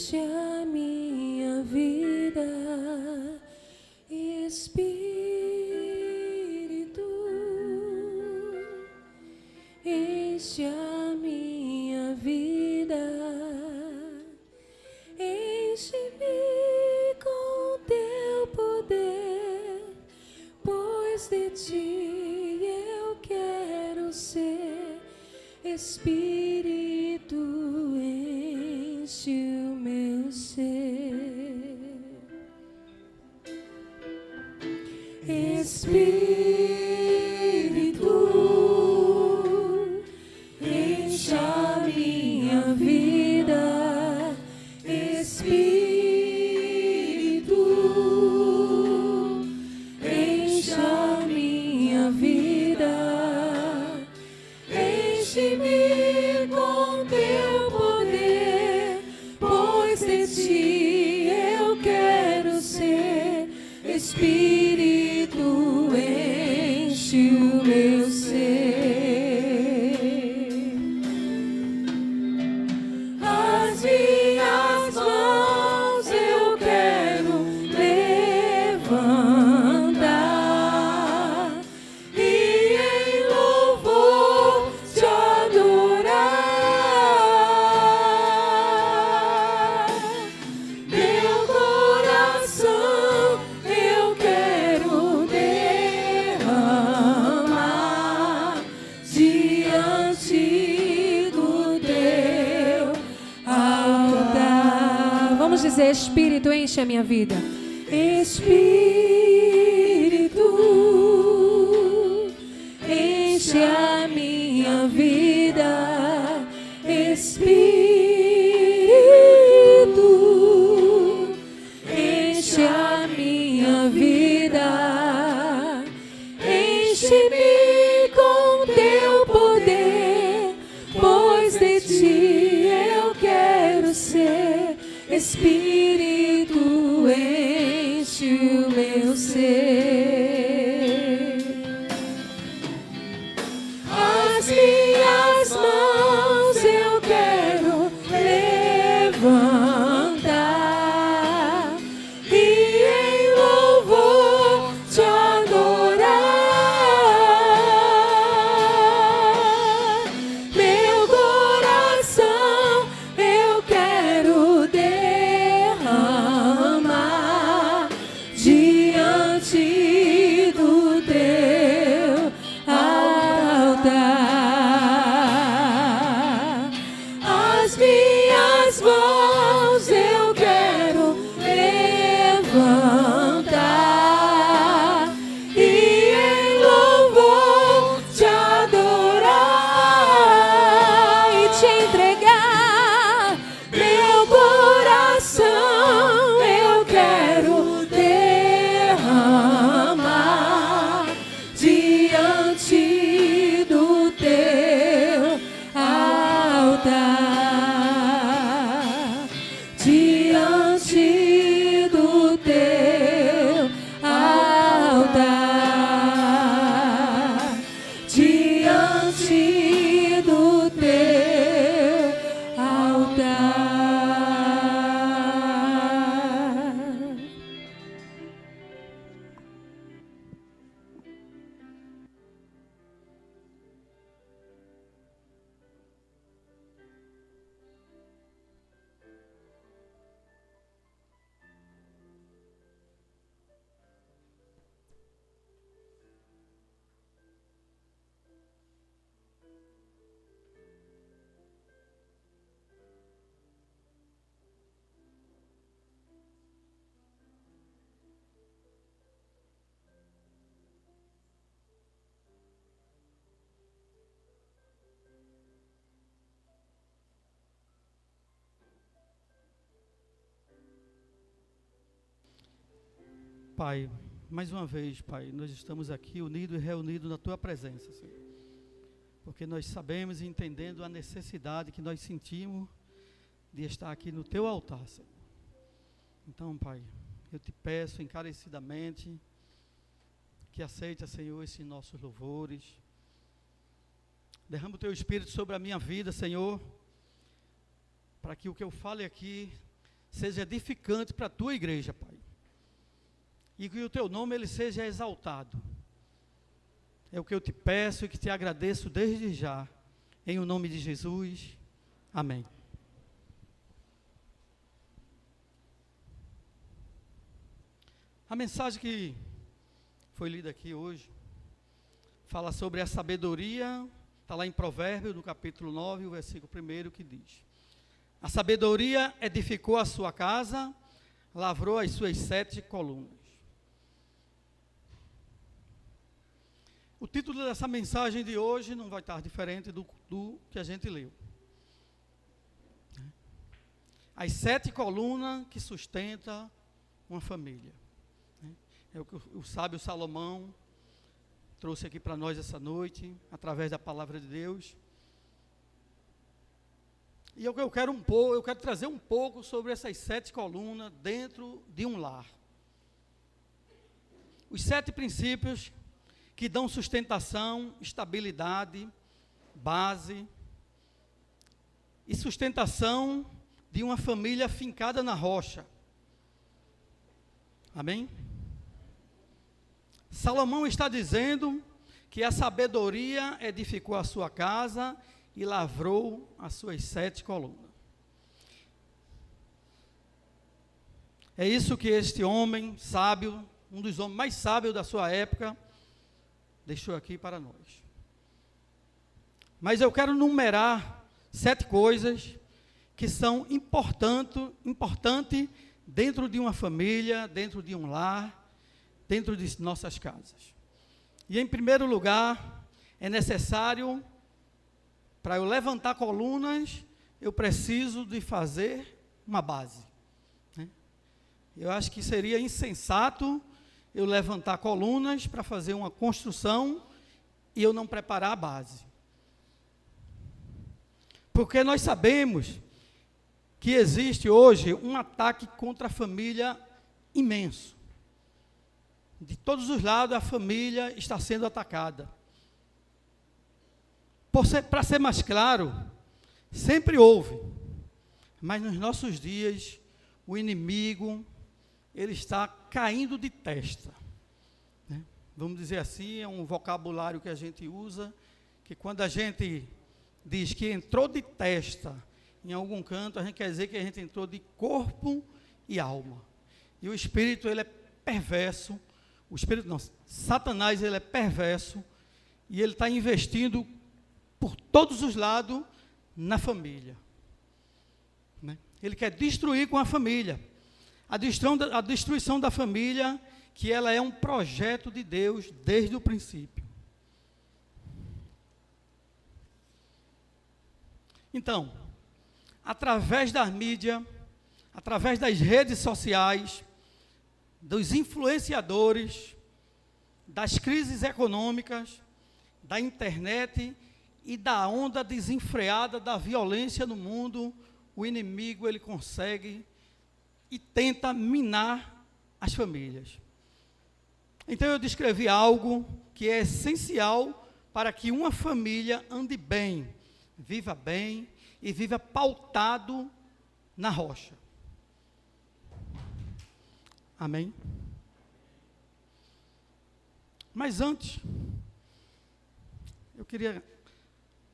enche a minha vida, Espírito, enche a minha vida, enche-me com teu poder, pois de ti eu quero ser. Espírito, enche o meu ser. Espírito, enche a minha vida. Espírito, enche a minha vida. Enche-me com teu poder, pois de ti eu quero ser. Espírito, enche o meu ser. As minhas mãos eu quero levantar e em louvor te adorar. Meu coração eu quero derramar diante do teu altar. Vamos dizer: Espírito, enche a minha vida. Espírito, enche a minha vida. Espírito, enche a minha vida. Enche-me com teu poder, pois de ti eu quero ser. Espírito, enche o meu ser. As minhas mãos eu quero levantar e em louvor te adorar. Meu coração eu quero derramar diante do teu altar. As minhas mãos eu quero levantar e em louvor te adorar e te entregar. Meu coração eu quero derramar diante do teu altar. Diante do teu altar. Diante do teu altar. Pai, mais uma vez, Pai, nós estamos aqui unidos e reunidos na Tua presença, Senhor. Porque nós sabemos e entendendo a necessidade que nós sentimos de estar aqui no Teu altar, Senhor. Então, Pai, eu te peço encarecidamente que aceite, Senhor, esses nossos louvores. Derrama o Teu Espírito sobre a minha vida, Senhor, para que o que eu fale aqui seja edificante para a tua igreja, Pai. E que o teu nome ele seja exaltado. É o que eu te peço e que te agradeço desde já. Em o nome de Jesus. Amém. A mensagem que foi lida aqui hoje fala sobre a sabedoria, está lá em Provérbios, no capítulo 9, o versículo 1, que diz: a sabedoria edificou a sua casa, lavrou as suas 7 colunas. O título dessa mensagem de hoje não vai estar diferente do que a gente leu. As 7 colunas que sustentam uma família. É o que o sábio Salomão trouxe aqui para nós essa noite, através da palavra de Deus. E eu quero trazer um pouco sobre essas 7 colunas dentro de um lar. Os 7 princípios que dão sustentação, estabilidade, base e sustentação de uma família fincada na rocha. Amém? Salomão está dizendo que a sabedoria edificou a sua casa e lavrou as suas 7 colunas. É isso que este homem sábio, um dos homens mais sábios da sua época, deixou aqui para nós. Mas eu quero numerar 7 coisas que são importantes dentro de uma família, dentro de um lar, dentro de nossas casas. E em primeiro lugar, é necessário, para eu levantar colunas, eu preciso de fazer uma base. Eu acho que seria insensato eu levantar colunas para fazer uma construção e eu não preparar a base. Porque nós sabemos que existe hoje um ataque contra a família imenso. De todos os lados a família está sendo atacada. Para ser mais claro, sempre houve, mas nos nossos dias o inimigo ele está caindo de testa, né? Vamos dizer assim, é um vocabulário que a gente usa, que quando a gente diz que entrou de testa em algum canto, a gente quer dizer que a gente entrou de corpo e alma. E o espírito ele é perverso, Satanás ele é perverso, e ele está investindo por todos os lados na família, né? Ele quer destruir com a família. A destruição da família, que ela é um projeto de Deus desde o princípio. Então, através da mídia, através das redes sociais, dos influenciadores, das crises econômicas, da internet e da onda desenfreada da violência no mundo, o inimigo ele consegue e tenta minar as famílias. Então eu descrevi algo que é essencial para que uma família ande bem, viva bem e viva pautado na rocha. Amém? Mas antes, eu queria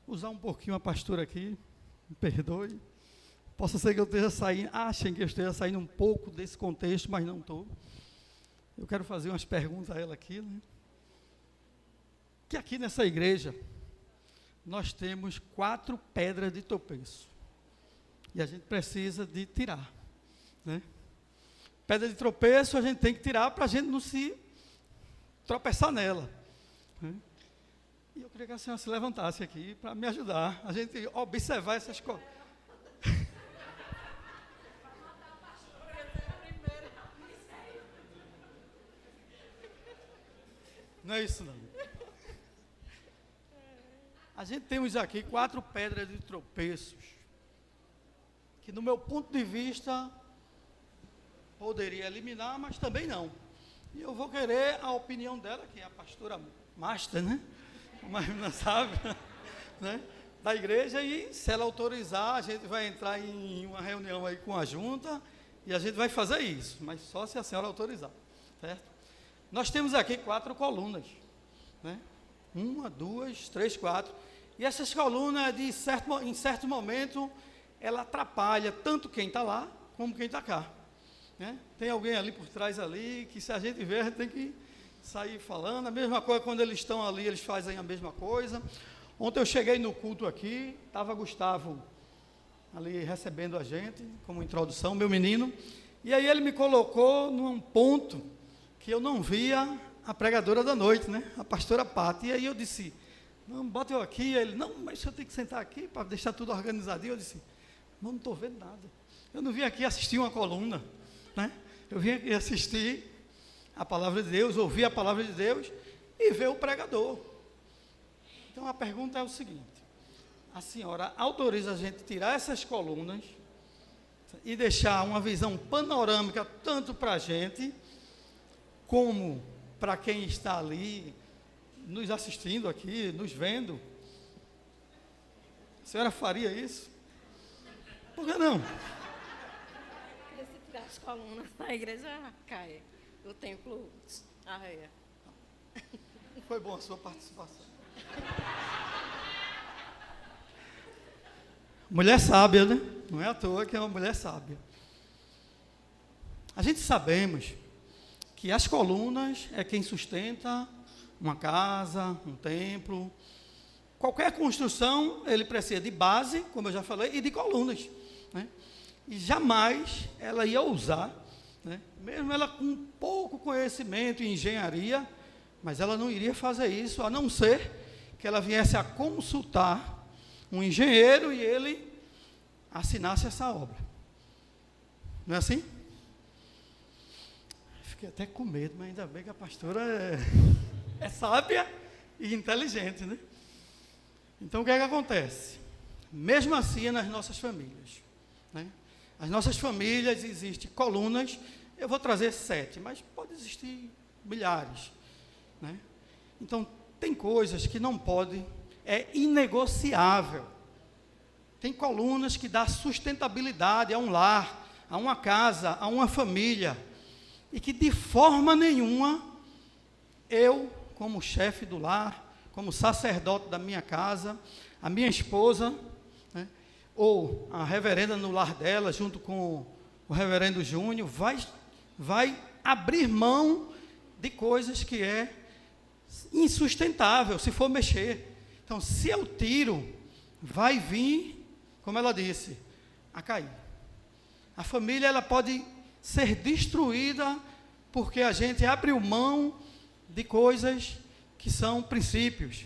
usar um pouquinho a pastora aqui, me perdoe. Possa ser que eu esteja saindo, achem que eu esteja saindo um pouco desse contexto, mas não estou. Eu quero fazer umas perguntas a ela aqui, né? Que aqui nessa igreja, nós temos 4 pedras de tropeço. E a gente precisa de tirar, né? Pedra de tropeço a gente tem que tirar para a gente não se tropeçar nela, né? E eu queria que a senhora se levantasse aqui para me ajudar, a gente observar essas coisas. Não é isso não. A gente temos aqui 4 pedras de tropeços, que no meu ponto de vista, poderia eliminar, mas também não. E eu vou querer a opinião dela, que é a pastora master, né? Mas não sabe, né? Da igreja, e se ela autorizar, a gente vai entrar em uma reunião aí com a junta, E a gente vai fazer isso, mas só se a senhora autorizar, certo? Nós temos aqui 4 colunas, né? 1, 2, 3, 4. E essas colunas, em certo momento, ela atrapalha tanto quem está lá, como quem está cá, né? Tem alguém ali por trás ali, que se a gente ver, a gente tem que sair falando. A mesma coisa, quando eles estão ali, eles fazem a mesma coisa. Ontem eu cheguei no culto aqui, estava Gustavo ali recebendo a gente, como introdução, meu menino, e aí ele me colocou num ponto que eu não via a pregadora da noite, né? A pastora Pati. E aí eu disse, não, bota eu aqui. Ele, não, mas eu tenho que sentar aqui para deixar tudo organizadinho. Eu disse, não estou vendo nada. Eu não vim aqui assistir uma coluna, né? Eu vim aqui assistir a palavra de Deus, ouvir a palavra de Deus e ver o pregador. Então a pergunta é o seguinte: a senhora autoriza a gente tirar essas colunas e deixar uma visão panorâmica tanto para a gente, como para quem está ali, nos assistindo aqui, nos vendo? A senhora faria isso? Por que não? Se tirar as colunas, a igreja cai, o templo arreia. Foi bom a sua participação. Mulher sábia, né? Não é à toa que é uma mulher sábia. A gente sabemos que as colunas é quem sustenta uma casa, um templo. Qualquer construção, ele precisa de base, como eu já falei, e de colunas, né? E jamais ela ia ousar, né? Mesmo ela com pouco conhecimento em engenharia, mas ela não iria fazer isso, a não ser que ela viesse a consultar um engenheiro e ele assinasse essa obra. Não é assim? Fiquei até com medo, mas ainda bem que a pastora é sábia e inteligente, né? Então o que é que acontece? Mesmo assim é nas nossas famílias, né? As nossas famílias existem colunas, eu vou trazer 7, mas pode existir milhares, né? Então tem coisas que não podem, é inegociável. Tem colunas que dão sustentabilidade a um lar, a uma casa, a uma família, e que de forma nenhuma, eu, como chefe do lar, como sacerdote da minha casa, a minha esposa, né, ou a reverenda no lar dela, junto com o reverendo Júnior, vai abrir mão de coisas que é insustentável, se for mexer. Então, se eu tiro, vai vir, como ela disse, a cair. A família, ela pode ser destruída porque a gente abriu mão de coisas que são princípios,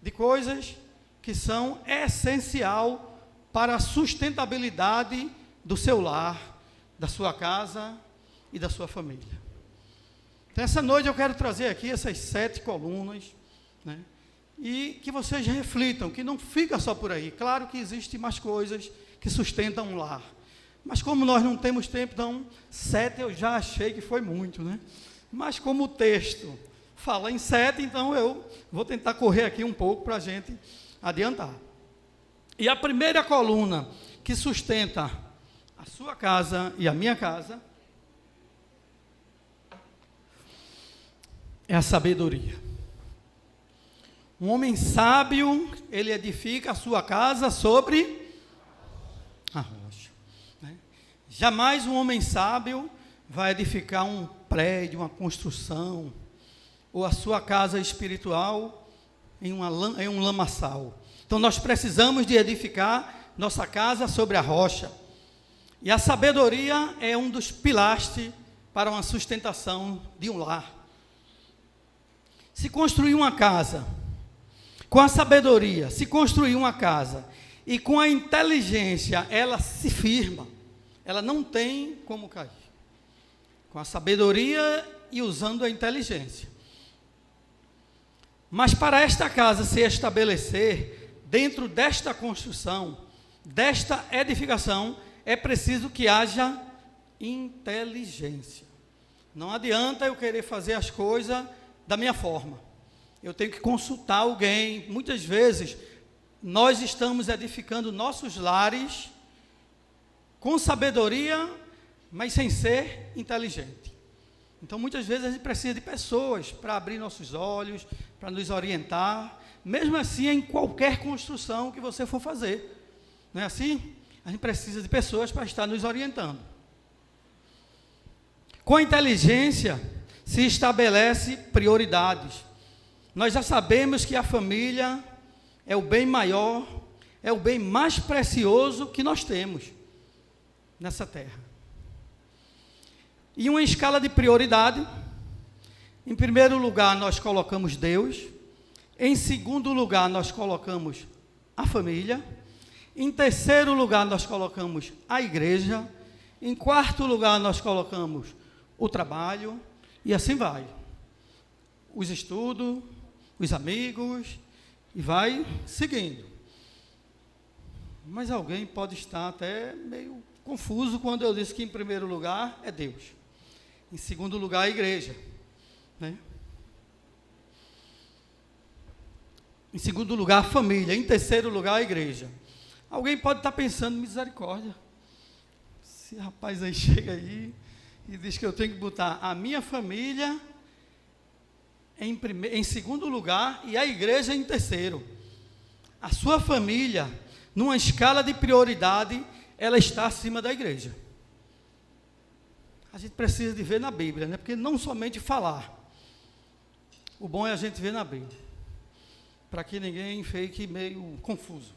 de coisas que são essencial para a sustentabilidade do seu lar, da sua casa e da sua família. Então, essa noite eu quero trazer aqui essas 7 colunas, né? E que vocês reflitam, que não fica só por aí. Claro que existem mais coisas que sustentam um lar, mas como nós não temos tempo, então 7 eu já achei que foi muito, né? Mas como o texto fala em 7, então eu vou tentar correr aqui um pouco para a gente adiantar. E a primeira coluna que sustenta a sua casa e a minha casa é a sabedoria. Um homem sábio, ele edifica a sua casa sobre a rocha, né? Jamais um homem sábio vai edificar um prédio, uma construção, ou a sua casa espiritual em um lamaçal. Então nós precisamos de edificar nossa casa sobre a rocha. E a sabedoria é um dos pilastros para uma sustentação de um lar. Se construir uma casa com a sabedoria, se construir uma casa e com a inteligência, ela se firma, ela não tem como cair. Com a sabedoria e usando a inteligência. Mas para esta casa se estabelecer, dentro desta construção, desta edificação, é preciso que haja inteligência. Não adianta eu querer fazer as coisas da minha forma. Eu tenho que consultar alguém. Muitas vezes, nós estamos edificando nossos lares com sabedoria, mas sem ser inteligente. Então, muitas vezes, a gente precisa de pessoas para abrir nossos olhos, para nos orientar, mesmo assim, em qualquer construção que você for fazer. Não é assim? A gente precisa de pessoas para estar nos orientando. Com a inteligência, se estabelece prioridades. Nós já sabemos que a família é o bem maior, é o bem mais precioso que nós temos nessa terra. E uma escala de prioridade, em primeiro lugar nós colocamos Deus, em segundo lugar nós colocamos a família, em terceiro lugar nós colocamos a igreja, em quarto lugar nós colocamos o trabalho, e assim vai. Os estudos, os amigos, e vai seguindo. Mas alguém pode estar até meio confuso quando eu disse que em primeiro lugar é Deus. Em segundo lugar, a igreja. Né? Em segundo lugar, a família. Em terceiro lugar, a igreja. Alguém pode estar pensando, misericórdia. Esse rapaz aí chega aí e diz que eu tenho que botar a minha família em segundo lugar e a igreja em terceiro. A sua família, numa escala de prioridade, ela está acima da igreja. A gente precisa de ver na Bíblia, né? Porque não somente falar. O bom é a gente ver na Bíblia. Para que ninguém fique meio confuso.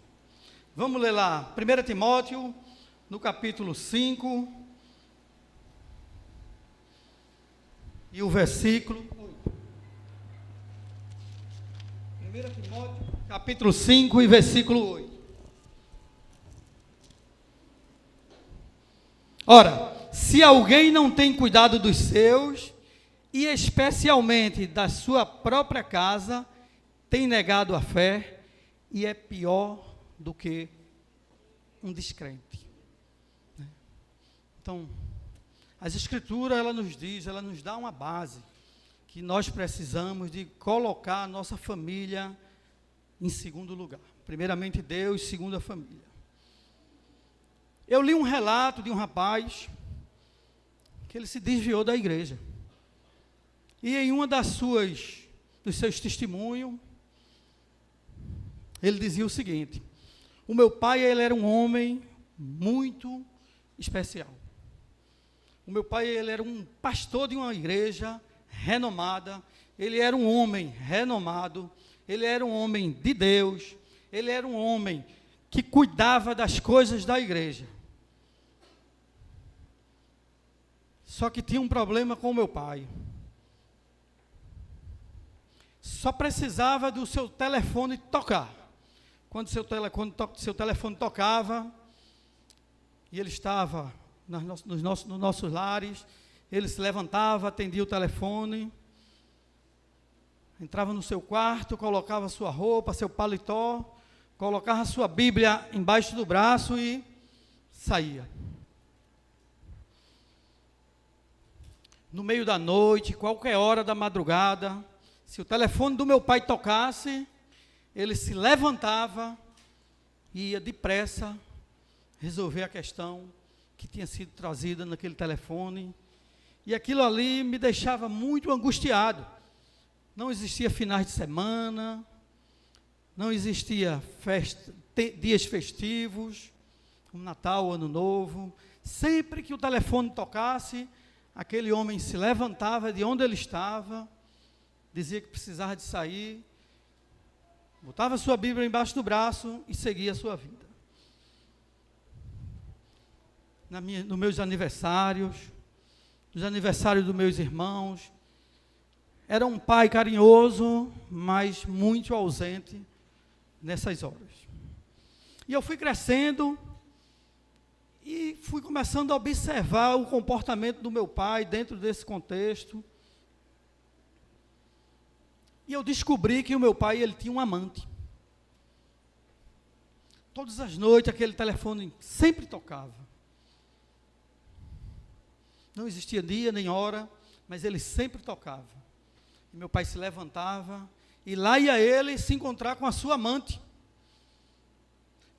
Vamos ler lá, 1 Timóteo, no capítulo 5. E o versículo 8. 1 Timóteo, capítulo 5 e versículo 8. Ora, se alguém não tem cuidado dos seus, e especialmente da sua própria casa, tem negado a fé, e é pior do que um descrente. Então, as Escrituras, ela nos diz, ela nos dá uma base, que nós precisamos de colocar a nossa família em segundo lugar. Primeiramente Deus, segundo a família. Eu li um relato de um rapaz, que ele se desviou da igreja. E em uma dos seus testemunhos, ele dizia o seguinte: o meu pai, ele era um homem muito especial. O meu pai, ele era um pastor de uma igreja renomada, ele era um homem renomado, ele era um homem de Deus, ele era um homem que cuidava das coisas da igreja. Só que tinha um problema com o meu pai. Só precisava do seu telefone tocar. Quando seu telefone tocava, e ele estava nos nossos lares, ele se levantava, atendia o telefone, entrava no seu quarto, colocava sua roupa, seu paletó, colocava sua Bíblia embaixo do braço e saía. No meio da noite, qualquer hora da madrugada, se o telefone do meu pai tocasse, ele se levantava e ia depressa resolver a questão que tinha sido trazida naquele telefone. E aquilo ali me deixava muito angustiado. Não existia finais de semana, não existia dias festivos, como Natal, Ano Novo. Sempre que o telefone tocasse, aquele homem se levantava de onde ele estava, dizia que precisava de sair, botava sua Bíblia embaixo do braço e seguia a sua vida. Nos meus aniversários, nos aniversários dos meus irmãos, era um pai carinhoso, mas muito ausente nessas horas. E eu fui crescendo e fui começando a observar o comportamento do meu pai dentro desse contexto. E eu descobri que o meu pai, ele tinha um amante. Todas as noites aquele telefone sempre tocava. Não existia dia nem hora, mas ele sempre tocava. E meu pai se levantava e lá ia ele se encontrar com a sua amante.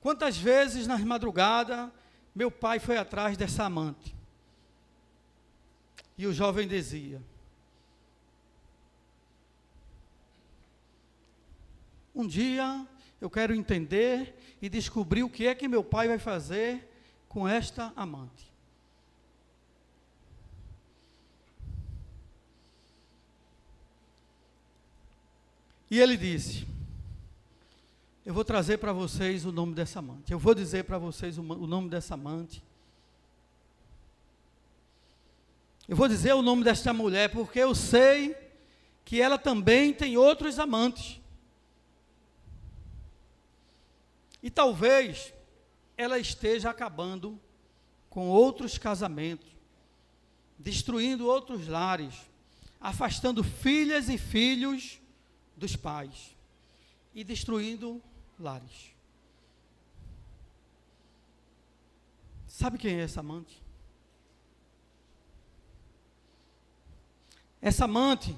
Quantas vezes nas madrugadas meu pai foi atrás dessa amante? E o jovem dizia: um dia eu quero entender e descobrir o que é que meu pai vai fazer com esta amante. E ele disse: eu vou trazer para vocês o nome dessa amante. Eu vou dizer para vocês o nome dessa amante. Eu vou dizer o nome desta mulher, porque eu sei que ela também tem outros amantes. E talvez ela esteja acabando com outros casamentos, destruindo outros lares, afastando filhas e filhos dos pais e destruindo lares. Sabe quem é essa amante? Essa amante,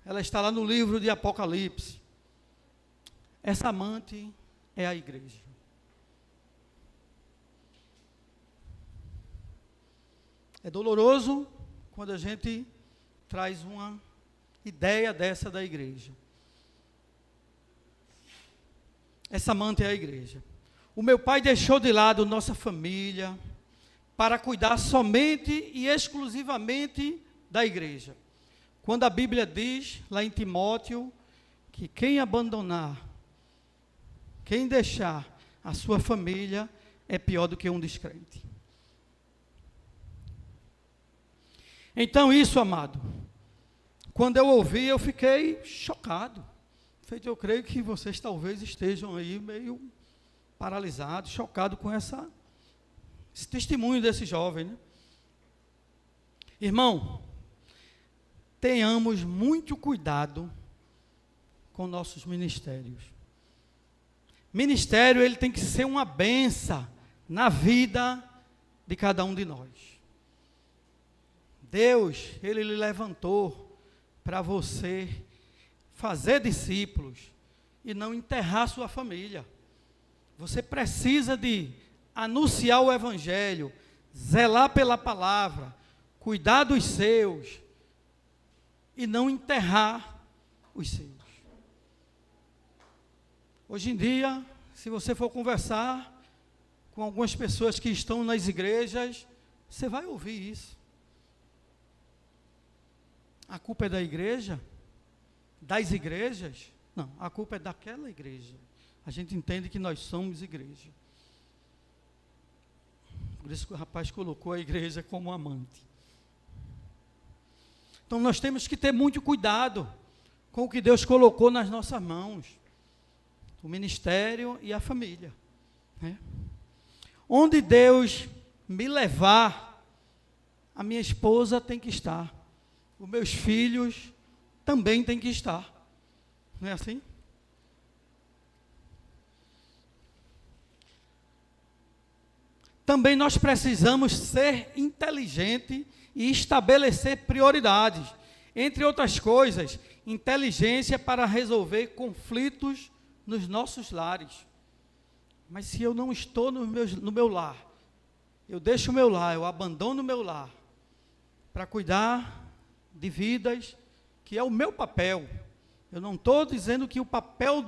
ela está lá no livro de Apocalipse. Essa amante é a igreja. É doloroso quando a gente traz uma ideia dessa da igreja. Essa amante é a igreja. O meu pai deixou de lado nossa família para cuidar somente e exclusivamente da igreja. Quando a Bíblia diz, lá em Timóteo, que quem abandonar, quem deixar a sua família, é pior do que um descrente. Então isso, amado, quando eu ouvi, eu fiquei chocado. Feito, eu creio que vocês talvez estejam aí meio paralisados, chocados com esse testemunho desse jovem, né? Irmão, tenhamos muito cuidado com nossos ministérios. Ministério, ele tem que ser uma bênção na vida de cada um de nós. Deus, ele lhe levantou para você fazer discípulos e não enterrar sua família. Você precisa de anunciar o evangelho, zelar pela palavra, cuidar dos seus e não enterrar os seus. Hoje em dia, se você for conversar com algumas pessoas que estão nas igrejas, você vai ouvir isso. A culpa é da igreja? Das igrejas? Não, a culpa é daquela igreja. A gente entende que nós somos igreja. Por isso que o rapaz colocou a igreja como amante. Então nós temos que ter muito cuidado com o que Deus colocou nas nossas mãos. O ministério e a família, né? Onde Deus me levar, a minha esposa tem que estar. Os meus filhos também têm que estar. Não é assim? Também nós precisamos ser inteligentes e estabelecer prioridades. Entre outras coisas, inteligência para resolver conflitos nos nossos lares. Mas se eu não estou no meu lar, eu deixo o meu lar, eu abandono o meu lar para cuidar de vidas, que é o meu papel. Eu não estou dizendo que o papel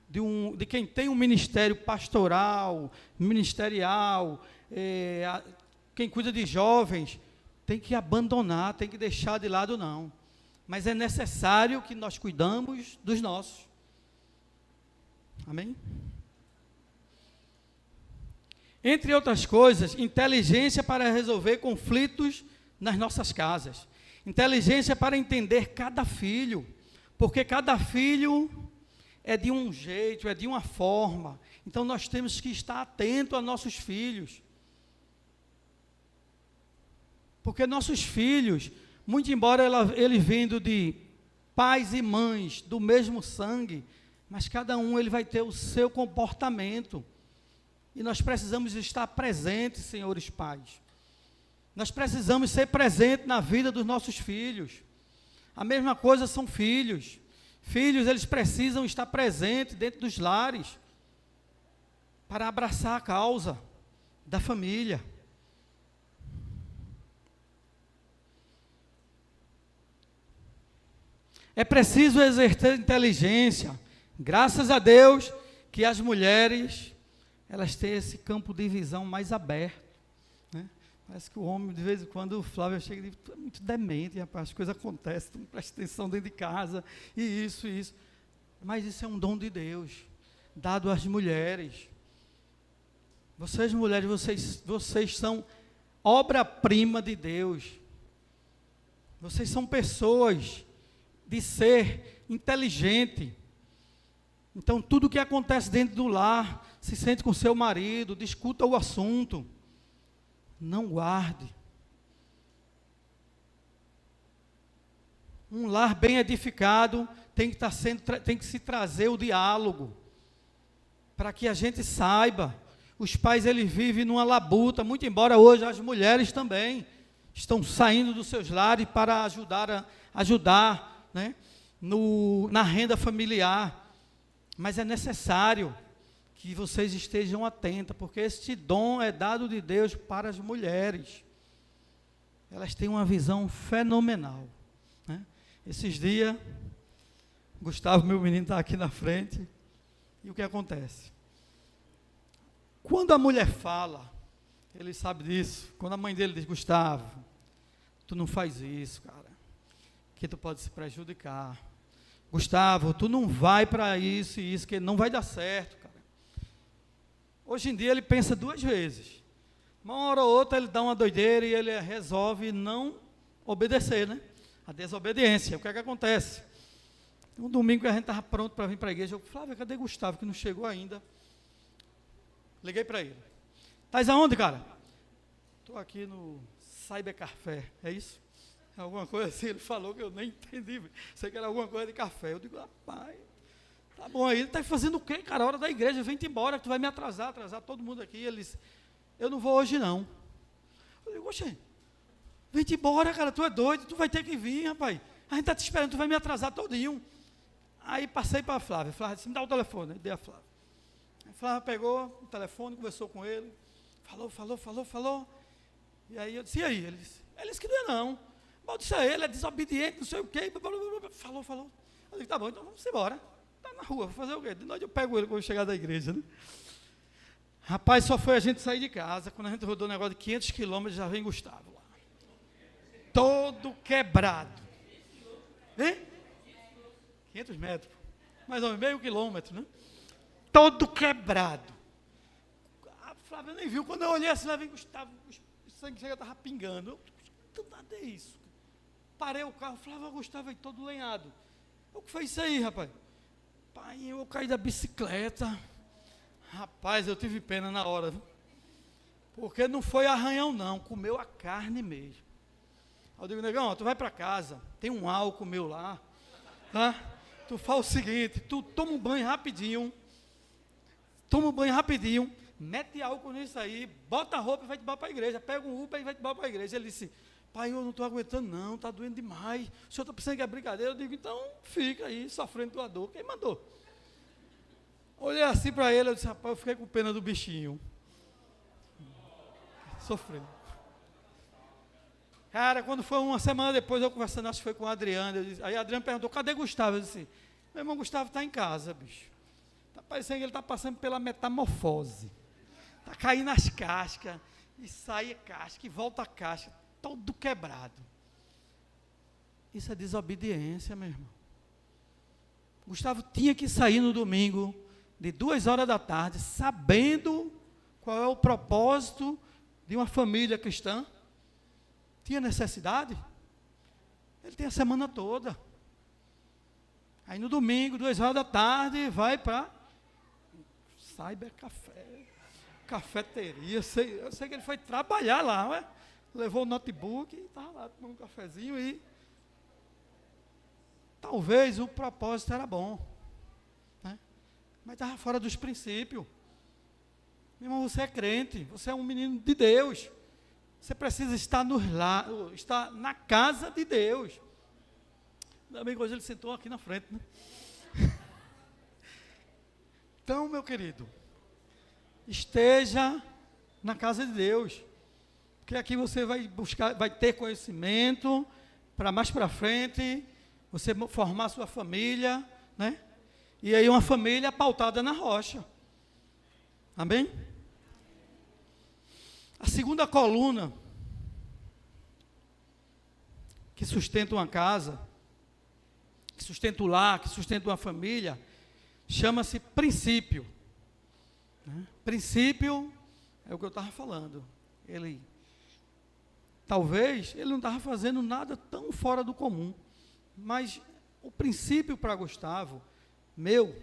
de quem tem um ministério pastoral, ministerial, quem cuida de jovens, tem que abandonar, tem que deixar de lado, não. Mas é necessário que nós cuidamos dos nossos. Amém? Entre outras coisas, inteligência para resolver conflitos nas nossas casas. Inteligência para entender cada filho, porque cada filho é de um jeito, é de uma forma. Então nós temos que estar atento a nossos filhos. Porque nossos filhos, muito embora ele vindo de pais e mães do mesmo sangue, mas cada um ele vai ter o seu comportamento. E nós precisamos estar presentes, senhores pais. Nós precisamos ser presentes na vida dos nossos filhos. A mesma coisa são filhos. Filhos, eles precisam estar presentes dentro dos lares para abraçar a causa da família. É preciso exercer inteligência. Graças a Deus que as mulheres, elas têm esse campo de visão mais aberto, né? Parece que o homem, de vez em quando, o Flávio chega e diz, tu é muito demente, rapaz, as coisas acontecem, tu não presta atenção dentro de casa, e isso. Mas isso é um dom de Deus, dado às mulheres. Vocês, mulheres, vocês são obra-prima de Deus. Vocês são pessoas de ser inteligente. Então, tudo que acontece dentro do lar, se sente com seu marido, discuta o assunto. Não guarde. Um lar bem edificado tem que se trazer o diálogo, para que a gente saiba. Os pais, eles vivem numa labuta, muito embora hoje as mulheres também estão saindo dos seus lares para ajudar, né, na renda familiar. Mas é necessário que vocês estejam atentas, porque este dom é dado de Deus para as mulheres. Elas têm uma visão fenomenal, né? Esses dias, Gustavo, meu menino, está aqui na frente, e o que acontece? Quando a mulher fala, ele sabe disso, quando a mãe dele diz, Gustavo, tu não faz isso, cara, que tu pode se prejudicar. Gustavo, tu não vai para isso e isso, que não vai dar certo, cara. Hoje em dia ele pensa 2 vezes. Uma hora ou outra ele dá uma doideira e ele resolve não obedecer, né? A desobediência. O que é que acontece? Um domingo que a gente estava pronto para vir para a igreja, eu falei, Flávio, cadê Gustavo, que não chegou ainda? Liguei para ele. Estás aonde, cara? Estou aqui no Cybercafé, é isso? Alguma coisa assim, ele falou que eu nem entendi. Sei que era alguma coisa de café. Eu digo, rapaz, tá bom aí. Ele está fazendo o quê, cara? A hora da igreja, vem-te embora, que tu vai me atrasar todo mundo aqui. Ele disse, eu não vou hoje não. Eu digo, oxe, vem-te embora, cara, tu é doido, tu vai ter que vir, rapaz. A gente está te esperando, tu vai me atrasar todinho. Aí passei para a Flávia. Flávia disse, me dá o telefone. Eu dei a Flávia. A Flávia pegou o telefone, conversou com ele. Falou. E aí eu disse, e aí? Ele disse que não é não. Maldice a ele, é desobediente, não sei o quê. Falou. Eu digo, tá bom, então vamos embora. Está na rua, vou fazer o quê? De noite eu pego ele quando eu chegar da igreja, né? Rapaz, só foi a gente sair de casa, quando a gente rodou um negócio de 500 quilômetros, já vem Gustavo lá. Todo quebrado. Hein? 500 metros. Mais ou menos meio quilômetro, né? Todo quebrado. A Flávia nem viu. Quando eu olhei assim, lá vem Gustavo, o sangue chega, estava pingando. Nada é isso. Parei o carro, Flávio, Gustavo aí todo lenhado. O que foi isso aí, rapaz? Pai, eu caí da bicicleta. Rapaz, eu tive pena na hora, viu? Porque não foi arranhão não, comeu a carne mesmo. Aí eu digo, negão, tu vai para casa, tem um álcool meu lá, tá? Tu faz o seguinte, tu toma um banho rapidinho, mete álcool nisso aí, bota a roupa e vai te embora para a igreja, pega um Uber e vai te embora para a igreja. Ele disse, pai, eu não estou aguentando não, está doendo demais, o senhor está pensando que é brincadeira? Eu digo, então fica aí, sofrendo tua dor. Quem mandou? Olhei assim para ele, eu disse, rapaz, eu fiquei com pena do bichinho. Sofrendo. Cara, quando foi uma semana depois, eu conversando, acho que foi com o Adriano, aí a Adriano perguntou, cadê Gustavo? Eu disse, meu irmão Gustavo está em casa, bicho. Está parecendo que ele está passando pela metamorfose. Está caindo as cascas, e sai a casca, e volta a casca, todo quebrado. Isso é desobediência, meu irmão. Gustavo tinha que sair no domingo, de 2h, sabendo qual é o propósito de uma família cristã. Tinha necessidade? Ele tem a semana toda. Aí no domingo, 2h, vai para Cybercafé, cafeteria. Eu sei que ele foi trabalhar lá, ué? Levou o notebook e estava lá tomando um cafezinho e talvez o propósito era bom, né? Mas estava fora dos princípios. Meu irmão, você é crente, você é um menino de Deus. Você precisa estar estar na casa de Deus. Ainda bem que hoje ele sentou aqui na frente, né? Então, meu querido, esteja na casa de Deus. Porque aqui você vai ter conhecimento para mais para frente Você formar sua família, né? E aí uma família pautada na rocha. Amém? A segunda coluna que sustenta uma casa, que sustenta o lar, que sustenta uma família, chama-se princípio. Né? Princípio é o que eu estava falando. Talvez ele não estava fazendo nada tão fora do comum, mas o princípio para Gustavo, meu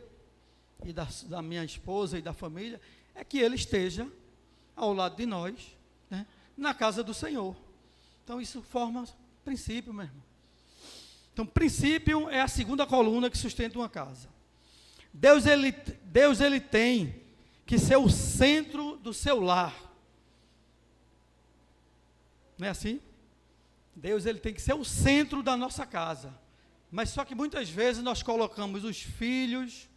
e da minha esposa e da família, é que ele esteja ao lado de nós, né, na casa do Senhor. Então isso forma princípio, meu irmão. Então princípio é a segunda coluna que sustenta uma casa. Deus ele tem que ser o centro do seu lar. Não é assim? Deus ele tem que ser o centro da nossa casa. Mas só que muitas vezes nós colocamos os filhos,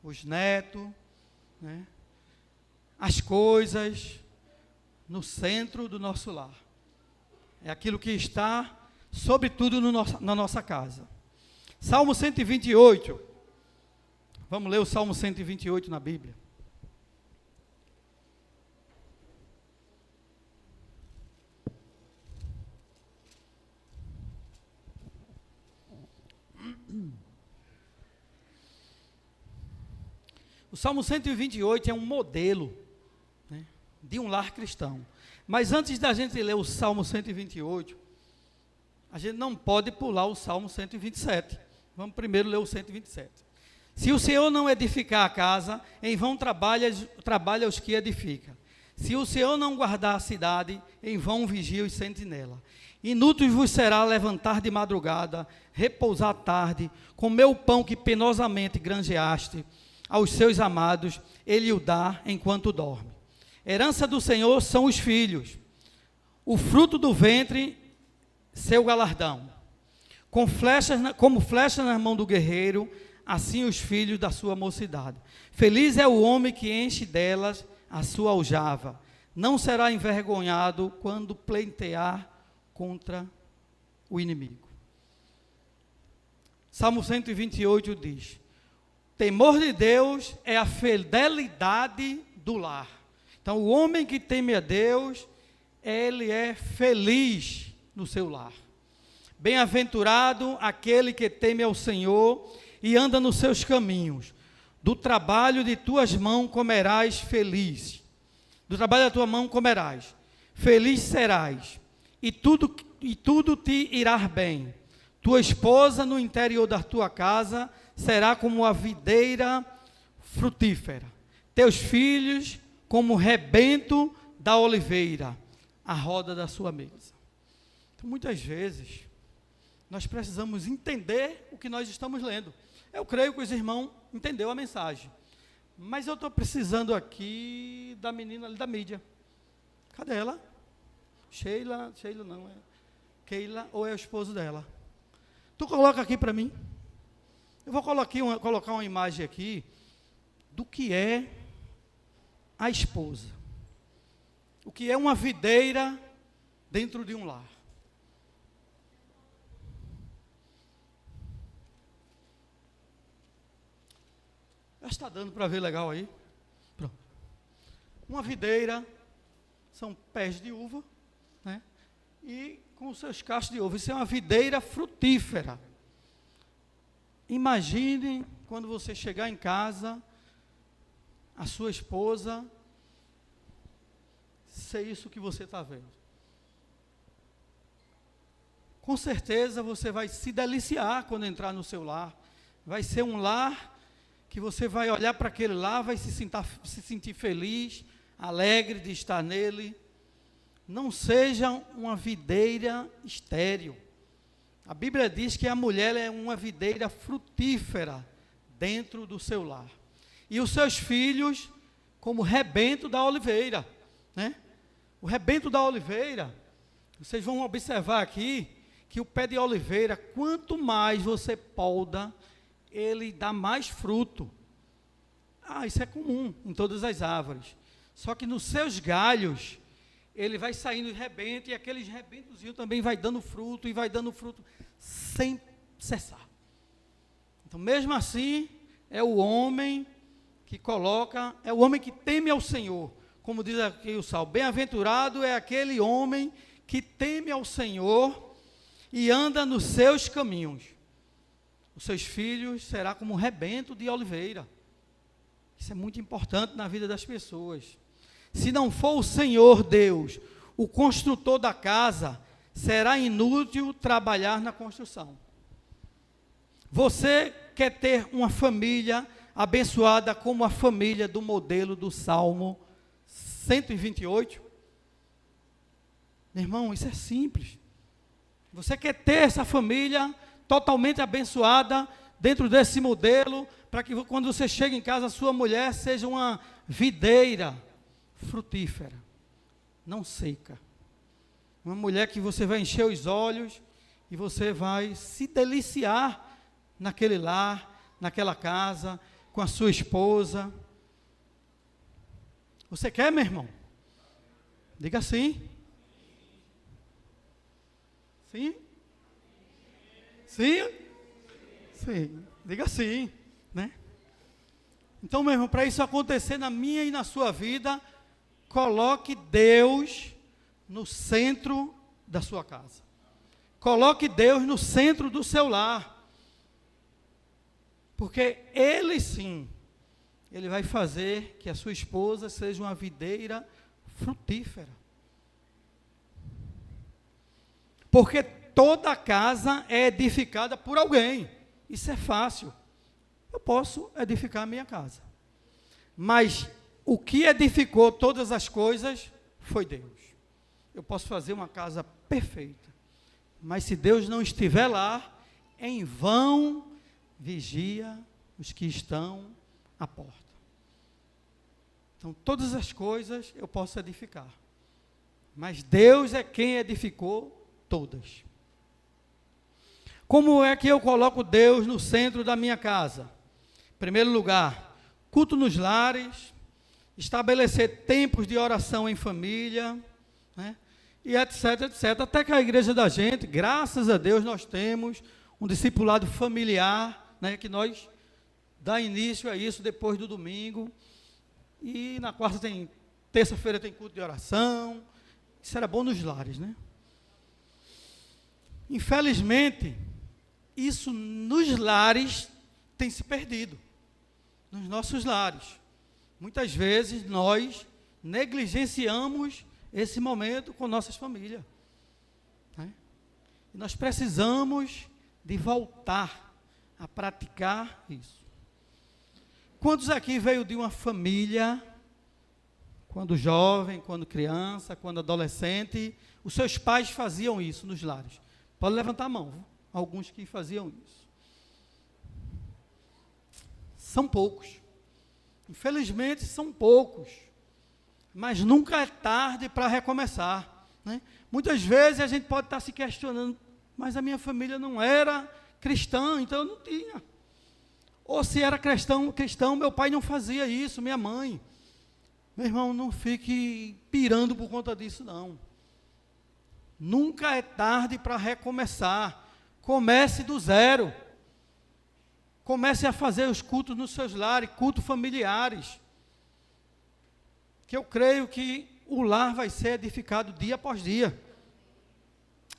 os netos, né, as coisas no centro do nosso lar. É aquilo que está, sobretudo, na nossa casa. Salmo 128. Vamos ler o Salmo 128 na Bíblia. O Salmo 128 é um modelo, né, de um lar cristão. Mas antes da gente ler o Salmo 128, a gente não pode pular o Salmo 127. Vamos primeiro ler o 127. Se o Senhor não edificar a casa, em vão trabalha os que edificam. Se o Senhor não guardar a cidade, em vão vigia os sentinela. Inútil vos será levantar de madrugada, repousar à tarde, comer o pão que penosamente granjeaste. Aos seus amados, ele o dá enquanto dorme. Herança do Senhor são os filhos, o fruto do ventre, seu galardão. Como flechas na mão do guerreiro, assim os filhos da sua mocidade. Feliz é o homem que enche delas a sua aljava. Não será envergonhado quando pleitear contra o inimigo. Salmo 128 diz: temor de Deus é a fidelidade do lar. Então, o homem que teme a Deus, ele é feliz no seu lar. Bem-aventurado aquele que teme ao Senhor e anda nos seus caminhos. Do trabalho de tuas mãos comerás feliz. Do trabalho da tua mão comerás. Feliz serás. E tudo te irá bem. Tua esposa no interior da tua casa será como a videira frutífera. Teus filhos como o rebento da oliveira, a roda da sua mesa. Então, muitas vezes, nós precisamos entender o que nós estamos lendo. Eu creio que os irmãos entenderam a mensagem. Mas eu estou precisando aqui da menina ali da mídia. Cadê ela? Sheila não, é Keila, ou é o esposo dela? Tu coloca aqui para mim. Eu vou colocar uma imagem aqui do que é a esposa. O que é uma videira dentro de um lar. Já está dando para ver legal aí? Pronto. Uma videira são pés de uva, né? E com os seus cachos de uva. Isso é uma videira frutífera. Imagine quando você chegar em casa, a sua esposa ser isso que você está vendo. Com certeza você vai se deliciar quando entrar no seu lar. Vai ser um lar que você vai olhar para aquele lar, vai se sentir feliz, alegre de estar nele. Não seja uma videira estéril. A Bíblia diz que a mulher é uma videira frutífera dentro do seu lar. E os seus filhos como rebento da oliveira, né? O rebento da oliveira, vocês vão observar aqui, que o pé de oliveira, quanto mais você poda, ele dá mais fruto. Isso é comum em todas as árvores. Só que nos seus galhos, ele vai saindo de rebento, e aqueles rebentozinhos também vai dando fruto, e vai dando fruto sem cessar. Então, mesmo assim, é o homem que coloca, é o homem que teme ao Senhor. Como diz aqui o Salmo, bem-aventurado é aquele homem que teme ao Senhor e anda nos seus caminhos. Os seus filhos será como um rebento de oliveira. Isso é muito importante na vida das pessoas. Se não for o Senhor Deus, o construtor da casa, será inútil trabalhar na construção. Você quer ter uma família abençoada como a família do modelo do Salmo 128? Meu irmão, isso é simples. Você quer ter essa família totalmente abençoada dentro desse modelo, para que quando você chega em casa, a sua mulher seja uma videira frutífera, não seca. Uma mulher que você vai encher os olhos e você vai se deliciar naquele lar, naquela casa, com a sua esposa. Você quer, meu irmão? Diga sim. Sim? Sim? Sim. Diga sim, né? Então, meu irmão, para isso acontecer na minha e na sua vida, coloque Deus no centro da sua casa. Coloque Deus no centro do seu lar. Porque Ele sim, Ele vai fazer que a sua esposa seja uma videira frutífera. Porque toda casa é edificada por alguém. Isso é fácil. Eu posso edificar a minha casa. Mas o que edificou todas as coisas foi Deus. Eu posso fazer uma casa perfeita. Mas se Deus não estiver lá, em vão vigia os que estão à porta. Então, todas as coisas eu posso edificar. Mas Deus é quem edificou todas. Como é que eu coloco Deus no centro da minha casa? Em primeiro lugar, culto nos lares, estabelecer tempos de oração em família, né? E etc, etc. Até que a igreja da gente, graças a Deus, nós temos um discipulado familiar, né? Que nós dá início a isso depois do domingo. E na terça-feira tem culto de oração. Isso era bom nos lares, né? Infelizmente, isso nos lares tem se perdido. Nos nossos lares. Muitas vezes nós negligenciamos esse momento com nossas famílias. Né? E nós precisamos de voltar a praticar isso. Quantos aqui veio de uma família, quando jovem, quando criança, quando adolescente, os seus pais faziam isso nos lares? Pode levantar a mão, viu? Alguns que faziam isso. São poucos. Infelizmente, são poucos. Mas nunca é tarde para recomeçar. Né? Muitas vezes a gente pode estar se questionando, mas a minha família não era cristã, então eu não tinha. Ou se era cristão, meu pai não fazia isso, minha mãe. Meu irmão, não fique pirando por conta disso, não. Nunca é tarde para recomeçar. Comece do zero. Comece a fazer os cultos nos seus lares, cultos familiares. Que eu creio que o lar vai ser edificado dia após dia.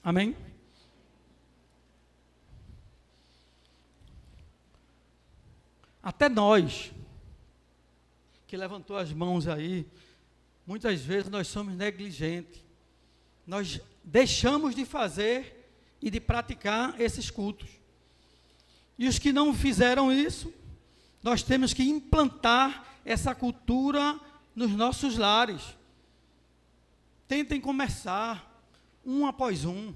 Amém? Até nós, que levantou as mãos aí, muitas vezes nós somos negligentes. Nós deixamos de fazer e de praticar esses cultos. E os que não fizeram isso, nós temos que implantar essa cultura nos nossos lares. Tentem começar, um após um.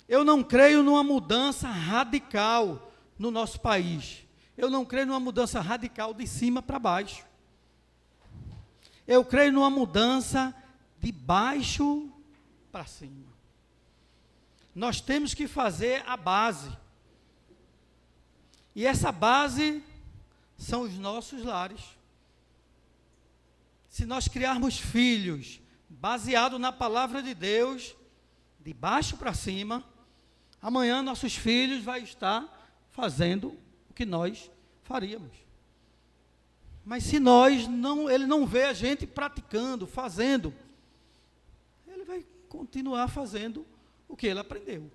Eu não creio numa mudança radical no nosso país. Eu não creio numa mudança radical de cima para baixo. Eu creio numa mudança de baixo para cima. Nós temos que fazer a base. E essa base são os nossos lares. Se nós criarmos filhos baseado na palavra de Deus, de baixo para cima, amanhã nossos filhos vão estar fazendo o que nós faríamos. Mas se nós não, ele não vê a gente praticando, fazendo, ele vai continuar fazendo o que ele aprendeu.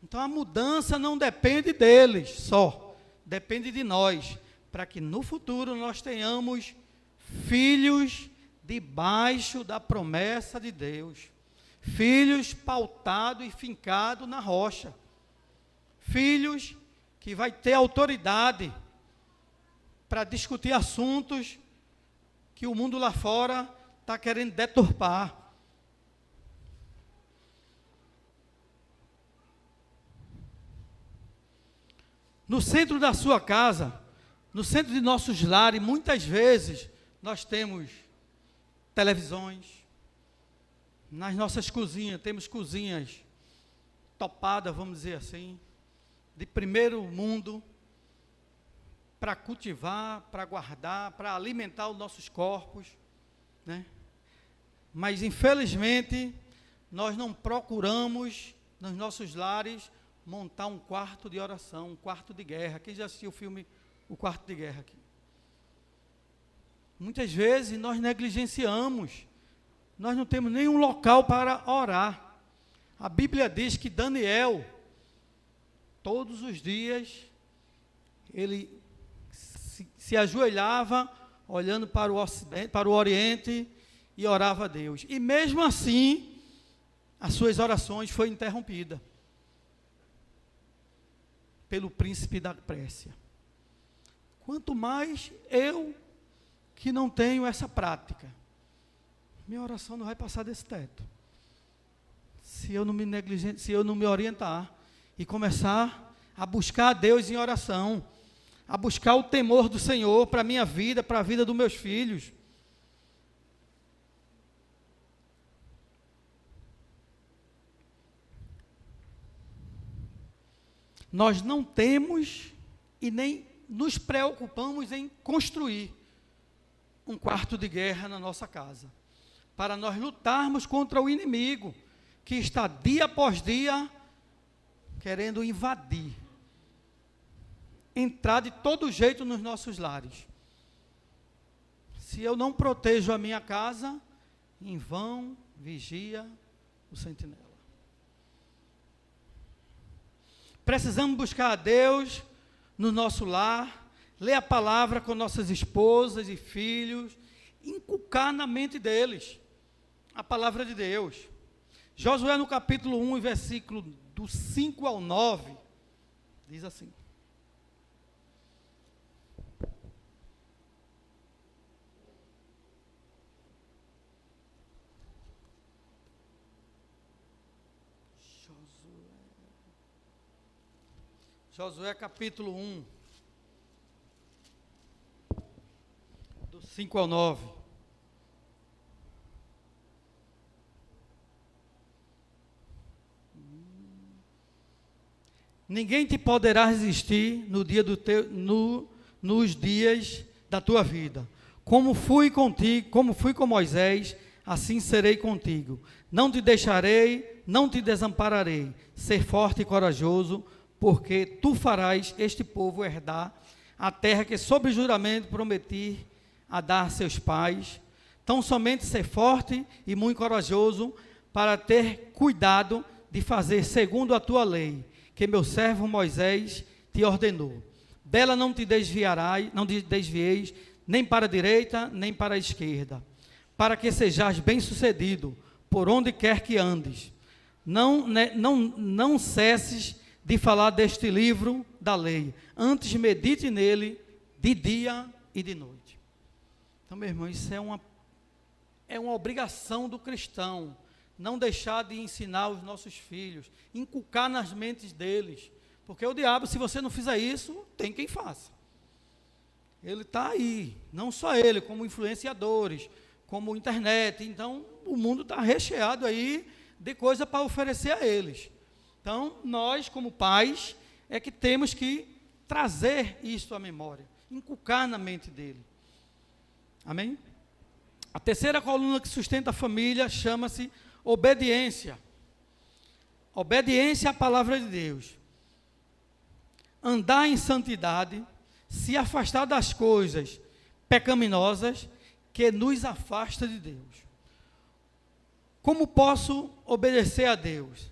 Então a mudança não depende deles só, depende de nós, para que no futuro nós tenhamos filhos debaixo da promessa de Deus, filhos pautados e fincados na rocha, filhos que vai ter autoridade para discutir assuntos que o mundo lá fora está querendo deturpar. No centro da sua casa, no centro de nossos lares, muitas vezes nós temos televisões. Nas nossas cozinhas, temos cozinhas topadas, vamos dizer assim, de primeiro mundo, para cultivar, para guardar, para alimentar os nossos corpos, né? Mas, infelizmente, nós não procuramos, nos nossos lares, montar um quarto de oração, um quarto de guerra. Quem já assistiu o filme O Quarto de Guerra aqui? Muitas vezes nós negligenciamos, nós não temos nenhum local para orar. A Bíblia diz que Daniel, todos os dias, ele se ajoelhava, olhando para o Ocidente, para o Oriente, e orava a Deus. E mesmo assim, as suas orações foram interrompidas pelo príncipe da Pérsia. Quanto mais eu, que não tenho essa prática, minha oração não vai passar desse teto. Se eu não me orientar e começar a buscar a Deus em oração, a buscar o temor do Senhor para a minha vida, para a vida dos meus filhos. Nós não temos e nem nos preocupamos em construir um quarto de guerra na nossa casa, para nós lutarmos contra o inimigo, que está dia após dia querendo invadir, entrar de todo jeito nos nossos lares. Se eu não protejo a minha casa, em vão vigia o sentinela. Precisamos buscar a Deus no nosso lar, ler a palavra com nossas esposas e filhos, inculcar na mente deles a palavra de Deus. Josué, no capítulo 1, versículo do 5 ao 9, diz assim: Josué capítulo 1, do 5 ao 9. Ninguém te poderá resistir no dia nos dias da tua vida. Como fui contigo, como fui com Moisés, assim serei contigo. Não te deixarei, não te desampararei. Ser forte e corajoso, porque tu farás este povo herdar a terra que sob juramento prometi a dar a seus pais. Tão somente ser forte e muito corajoso, para ter cuidado de fazer segundo a tua lei, que meu servo Moisés te ordenou. Dela não te desviarás, não te desvieis, nem para a direita, nem para a esquerda, para que sejais bem-sucedido por onde quer que andes. Não cesses de falar deste livro da lei, antes medite nele de dia e de noite. Então, meu irmão, isso é uma obrigação do cristão, não deixar de ensinar os nossos filhos, inculcar nas mentes deles, porque o diabo, se você não fizer isso, tem quem faça. Ele está aí, não só ele, como influenciadores, como internet. Então, o mundo está recheado aí de coisa para oferecer a eles. Então, nós, como pais, é que temos que trazer isso à memória, inculcar na mente dele. Amém? A terceira coluna que sustenta a família chama-se obediência. Obediência à palavra de Deus. andar em santidade, se afastar das coisas pecaminosas que nos afasta de Deus. Como posso obedecer a Deus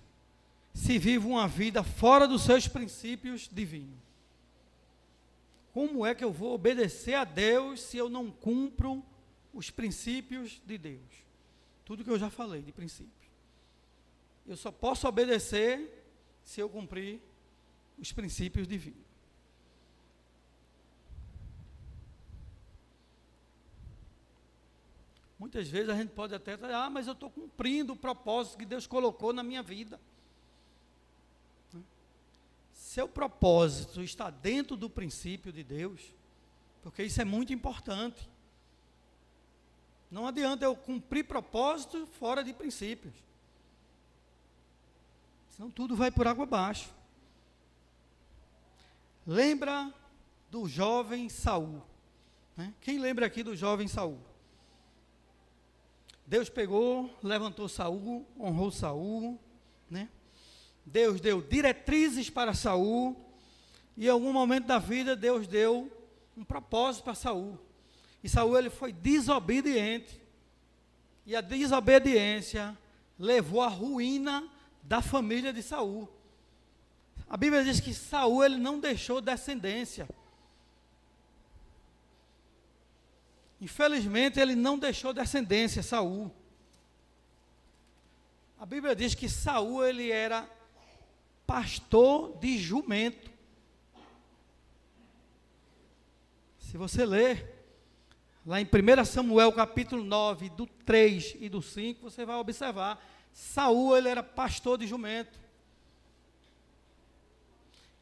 se vivo uma vida fora dos seus princípios divinos? Como é que eu vou obedecer a Deus se eu não cumpro os princípios de Deus? Tudo que eu já falei de princípios. Eu só posso obedecer se eu cumprir os princípios divinos. Muitas vezes a gente pode até dizer, mas eu estou cumprindo o propósito que Deus colocou na minha vida. Seu propósito está dentro do princípio de Deus, porque isso é muito importante. Não adianta eu cumprir propósito fora de princípios. Senão tudo vai por água abaixo. Lembra do jovem Saul, né? Quem lembra aqui do jovem Saul? Deus pegou, levantou Saul, honrou Saul, né? Deus deu diretrizes para Saul, e em algum momento da vida Deus deu um propósito para Saul. E Saul, ele foi desobediente, e a desobediência levou à ruína da família de Saul. A Bíblia diz que Saul, ele não deixou descendência. Infelizmente, ele não deixou descendência, Saul. A Bíblia diz que Saul, ele era pastor de jumento. Se você ler, lá em 1 Samuel, capítulo 9, do 3 e do 5, você vai observar, Saul, ele era pastor de jumento.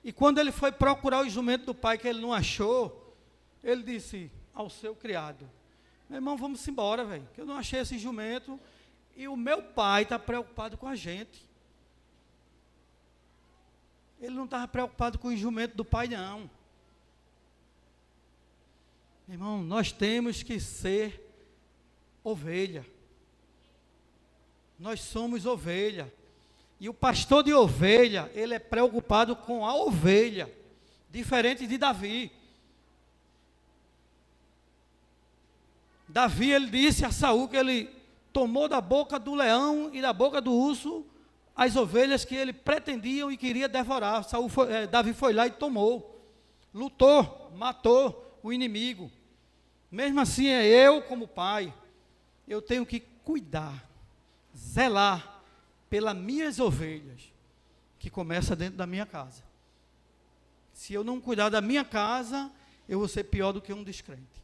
E quando ele foi procurar o jumento do pai, que ele não achou, ele disse ao seu criado, meu irmão, vamos embora, velho, que eu não achei esse jumento, e o meu pai está preocupado com a gente. Ele não estava preocupado com o jumento do pai, não. Irmão, nós temos que ser ovelha. Nós somos ovelha. E o pastor de ovelha, ele é preocupado com a ovelha, diferente de Davi. Davi, ele disse a Saul que ele tomou da boca do leão e da boca do urso as ovelhas que ele pretendiam e queria devorar. Davi foi lá e tomou, lutou, matou o inimigo. Mesmo assim, eu como pai, eu tenho que cuidar, zelar pelas minhas ovelhas, que começa dentro da minha casa. Se eu não cuidar da minha casa, eu vou ser pior do que um descrente.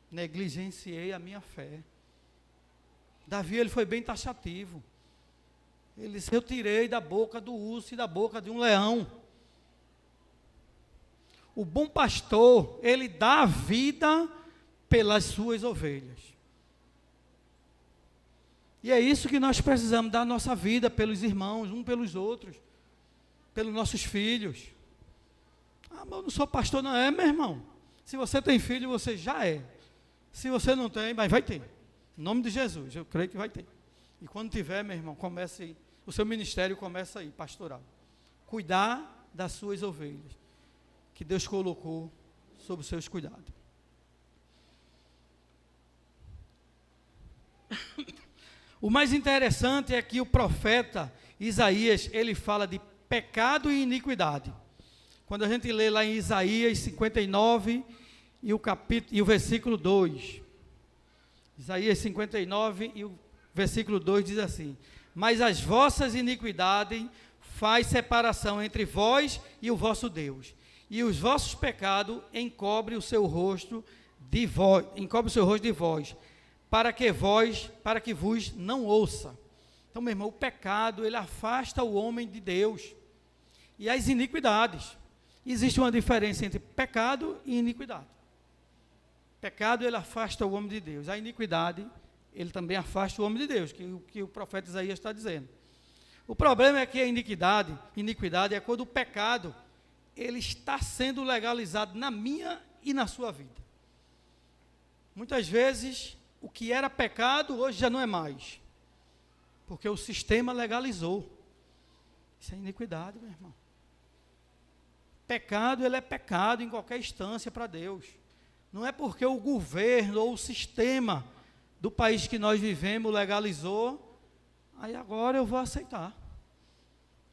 Negligenciei a minha fé. Davi, ele foi bem taxativo. Ele disse, eu tirei da boca do urso e da boca de um leão. O bom pastor, ele dá a vida pelas suas ovelhas. E é isso que nós precisamos, dar a nossa vida pelos irmãos, uns pelos outros, pelos nossos filhos. Mas eu não sou pastor, não é, meu irmão. Se você tem filho, você já é. Se você não tem, mas vai ter. Em nome de Jesus, eu creio que vai ter. E quando tiver, meu irmão, comece, o seu ministério começa aí, pastoral. Cuidar das suas ovelhas, que Deus colocou sob os seus cuidados. O mais interessante é que o profeta Isaías, ele fala de pecado e iniquidade. Quando a gente lê lá em Isaías 59 e o versículo 2. Isaías 59 e o versículo 2 diz assim: mas as vossas iniquidades faz separação entre vós e o vosso Deus, e os vossos pecados encobre o seu rosto de vós, para que vos não ouça. Então, meu irmão, o pecado, ele afasta o homem de Deus. E as iniquidades. Existe uma diferença entre pecado e iniquidade. Pecado, ele afasta o homem de Deus. A iniquidade, ele também afasta o homem de Deus, que o profeta Isaías está dizendo. O problema é que a iniquidade é quando o pecado, ele está sendo legalizado na minha e na sua vida. Muitas vezes, o que era pecado, hoje já não é mais. Porque o sistema legalizou. Isso é iniquidade, meu irmão. Pecado, ele é pecado em qualquer instância para Deus. Não é porque o governo ou o sistema do país que nós vivemos legalizou, aí agora eu vou aceitar.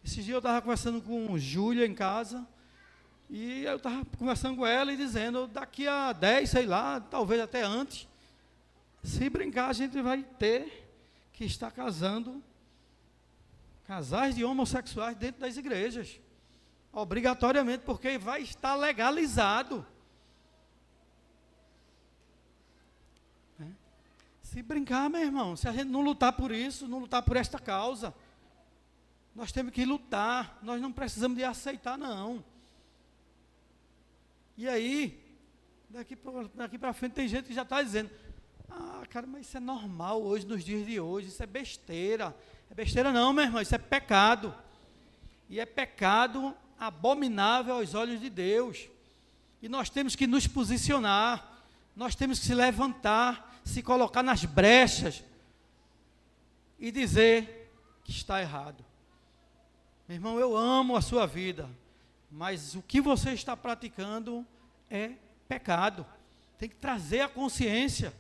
Esses dias eu estava conversando com Júlia em casa, e eu estava conversando com ela e dizendo, daqui a 10, sei lá, talvez até antes, se brincar a gente vai ter que estar casando casais de homossexuais dentro das igrejas. Obrigatoriamente, porque vai estar legalizado. Se brincar, meu irmão, se a gente não lutar por isso, não lutar por esta causa, nós temos que lutar, nós não precisamos de aceitar, não. E aí, daqui para frente tem gente que já está dizendo, cara, mas isso é normal hoje, nos dias de hoje, isso é besteira. É besteira não, meu irmão, isso é pecado. E é pecado abominável aos olhos de Deus. E nós temos que nos posicionar, nós temos que se levantar, se colocar nas brechas e dizer que está errado. Meu irmão, eu amo a sua vida, mas o que você está praticando é pecado. Tem que trazer a consciência.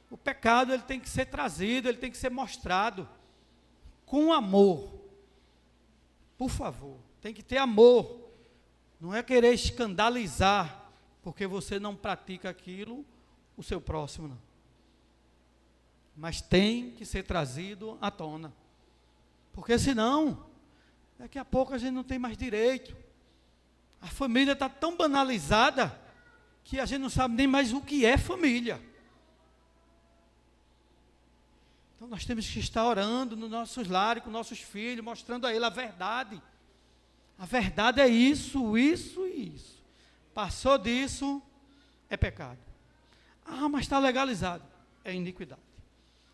O pecado ele tem que ser trazido, ele tem que ser mostrado com amor. Por favor, tem que ter amor. Não é querer escandalizar porque você não pratica aquilo, o seu próximo não. Mas tem que ser trazido à tona. Porque senão, daqui a pouco a gente não tem mais direito. A família está tão banalizada que a gente não sabe nem mais o que é família. Então nós temos que estar orando nos nossos lares, com nossos filhos, mostrando a eles a verdade. A verdade é isso, isso e isso. Passou disso, é pecado. Mas está legalizado. É iniquidade.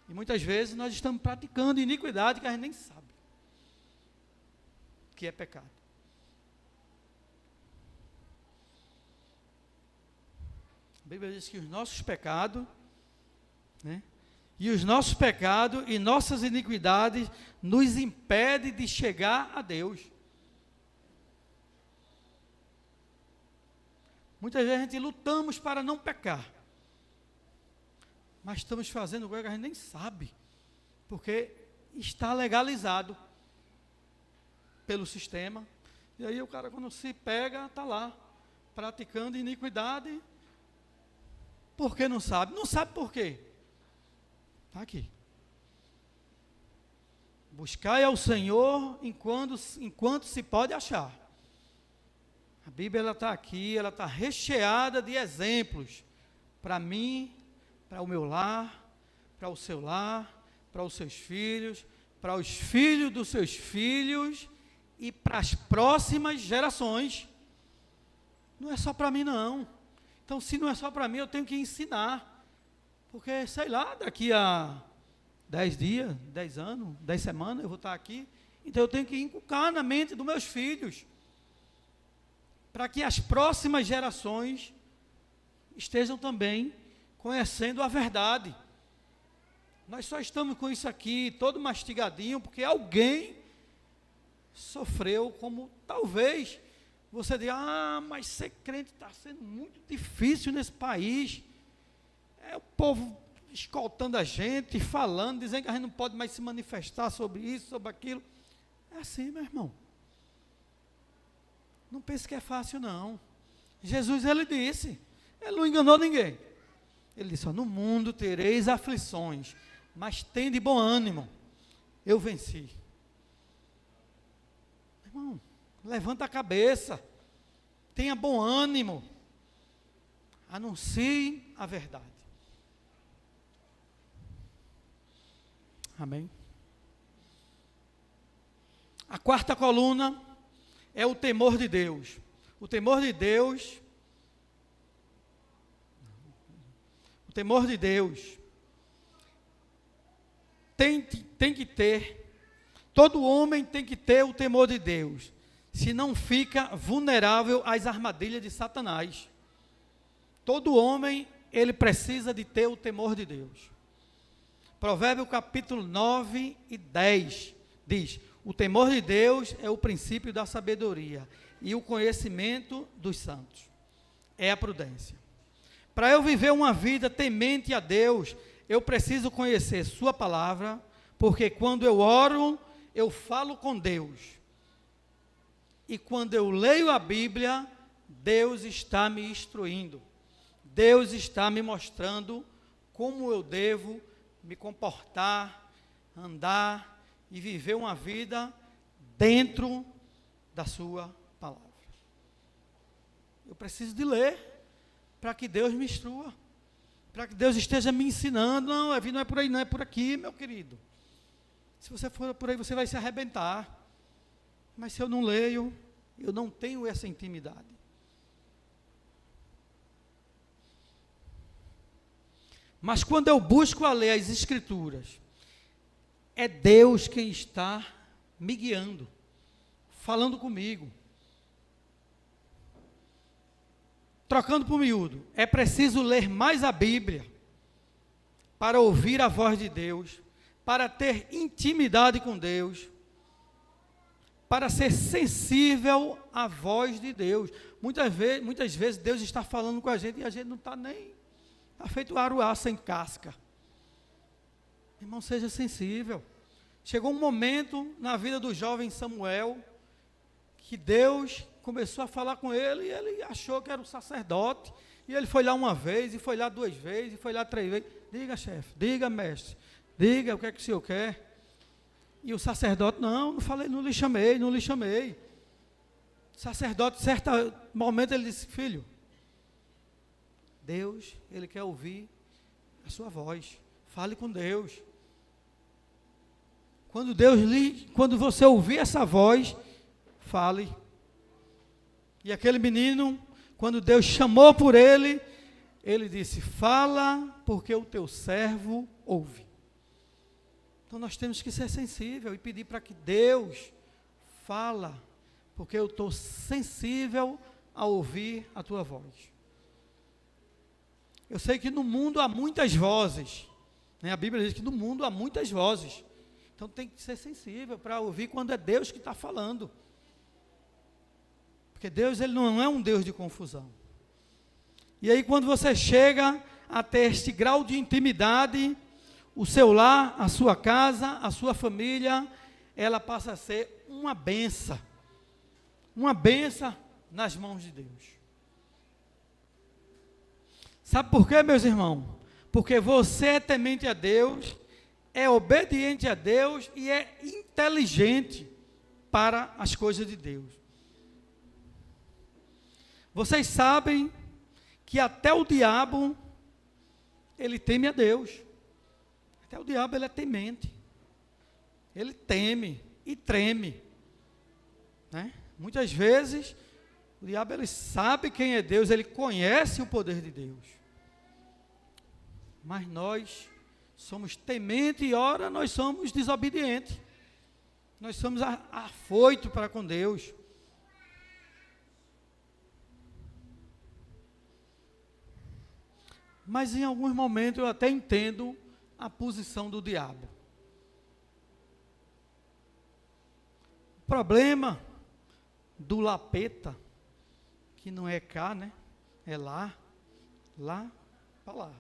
E muitas vezes nós estamos praticando iniquidade que a gente nem sabe que é pecado. A Bíblia diz que os nossos pecados, e os nossos pecados e nossas iniquidades nos impedem de chegar a Deus. Muitas vezes a gente lutamos para não pecar, mas estamos fazendo coisa que a gente nem sabe, porque está legalizado pelo sistema. E aí o cara, quando se pega, está lá, praticando iniquidade, porque não sabe. Não sabe por quê? Está aqui. Buscai ao Senhor enquanto se pode achar. A Bíblia ela está aqui, ela está recheada de exemplos para mim, para o meu lar, para o seu lar, para os seus filhos, para os filhos dos seus filhos e para as próximas gerações. Não é só para mim não. Então, se não é só para mim, eu tenho que ensinar. Porque, sei lá, daqui a 10 dias, 10 anos, 10 semanas, eu vou estar aqui. Então, eu tenho que inculcar na mente dos meus filhos, para que as próximas gerações estejam também conhecendo a verdade. Nós só estamos com isso aqui, todo mastigadinho, porque alguém sofreu, como talvez você diga, mas ser crente está sendo muito difícil nesse país. É o povo escoltando a gente, falando, dizendo que a gente não pode mais se manifestar sobre isso, sobre aquilo. É assim, meu irmão. Não pense que é fácil, não. Jesus, ele disse, ele não enganou ninguém. Ele disse, no mundo tereis aflições, mas tende bom ânimo, eu venci. Irmão, levanta a cabeça, tenha bom ânimo, anuncie a verdade. Amém? A quarta coluna é o temor de Deus. O temor de Deus, tem que ter, todo homem tem que ter o temor de Deus, senão fica vulnerável às armadilhas de Satanás. Todo homem, ele precisa de ter o temor de Deus. Provérbios capítulo 9 e 10 diz, O temor de Deus é o princípio da sabedoria e o conhecimento dos santos é a prudência. Para eu viver uma vida temente a Deus, eu preciso conhecer sua palavra, porque quando eu oro, eu falo com Deus. E quando eu leio a Bíblia, Deus está me instruindo. Deus está me mostrando como eu devo me comportar, andar e viver uma vida dentro da sua palavra. Eu preciso de ler para que Deus me instrua, para que Deus esteja me ensinando. Não, a vida não é por aí, não é por aqui, meu querido. Se você for por aí, você vai se arrebentar. Mas se eu não leio, eu não tenho essa intimidade. Mas quando eu busco a ler as Escrituras, é Deus quem está me guiando, falando comigo. Trocando por miúdo, é preciso ler mais a Bíblia para ouvir a voz de Deus, para ter intimidade com Deus, para ser sensível à voz de Deus. Muitas vezes Deus está falando com a gente e a gente não está nem... Está feito aruá sem casca. Irmão, seja sensível. Chegou um momento na vida do jovem Samuel que Deus começou a falar com ele e ele achou que era um sacerdote. E ele foi lá uma vez, e foi lá 2 vezes, e foi lá 3 vezes. Diga, chefe, diga, mestre, diga o que é que o senhor quer. E o sacerdote, não falei, não lhe chamei. O sacerdote, em certo momento, ele disse, filho, Deus, Ele quer ouvir a sua voz. Fale com Deus. Quando você ouvir essa voz, fale. E aquele menino, quando Deus chamou por ele, ele disse, fala, porque o teu servo ouve. Então nós temos que ser sensível e pedir para que Deus fala, porque eu estou sensível a ouvir a tua voz. Eu sei que no mundo há muitas vozes, né? A Bíblia diz que no mundo há muitas vozes. Então tem que ser sensível para ouvir quando é Deus que está falando. Porque Deus, Ele não é um Deus de confusão. E aí quando você chega a ter este grau de intimidade, o seu lar, a sua casa, a sua família, ela passa a ser uma bênção. Uma bênção nas mãos de Deus. Sabe por quê, meus irmãos? Porque você é temente a Deus, é obediente a Deus e é inteligente para as coisas de Deus. Vocês sabem que até o diabo, ele teme a Deus. Até o diabo, ele é temente. Ele teme e treme. Né? Muitas vezes, o diabo, ele sabe quem é Deus, ele conhece o poder de Deus. Mas nós somos tementes e ora nós somos desobedientes. Nós somos afoitos para com Deus. Mas em alguns momentos eu até entendo a posição do diabo. O problema do lapeta, que não é cá, né? É lá para lá.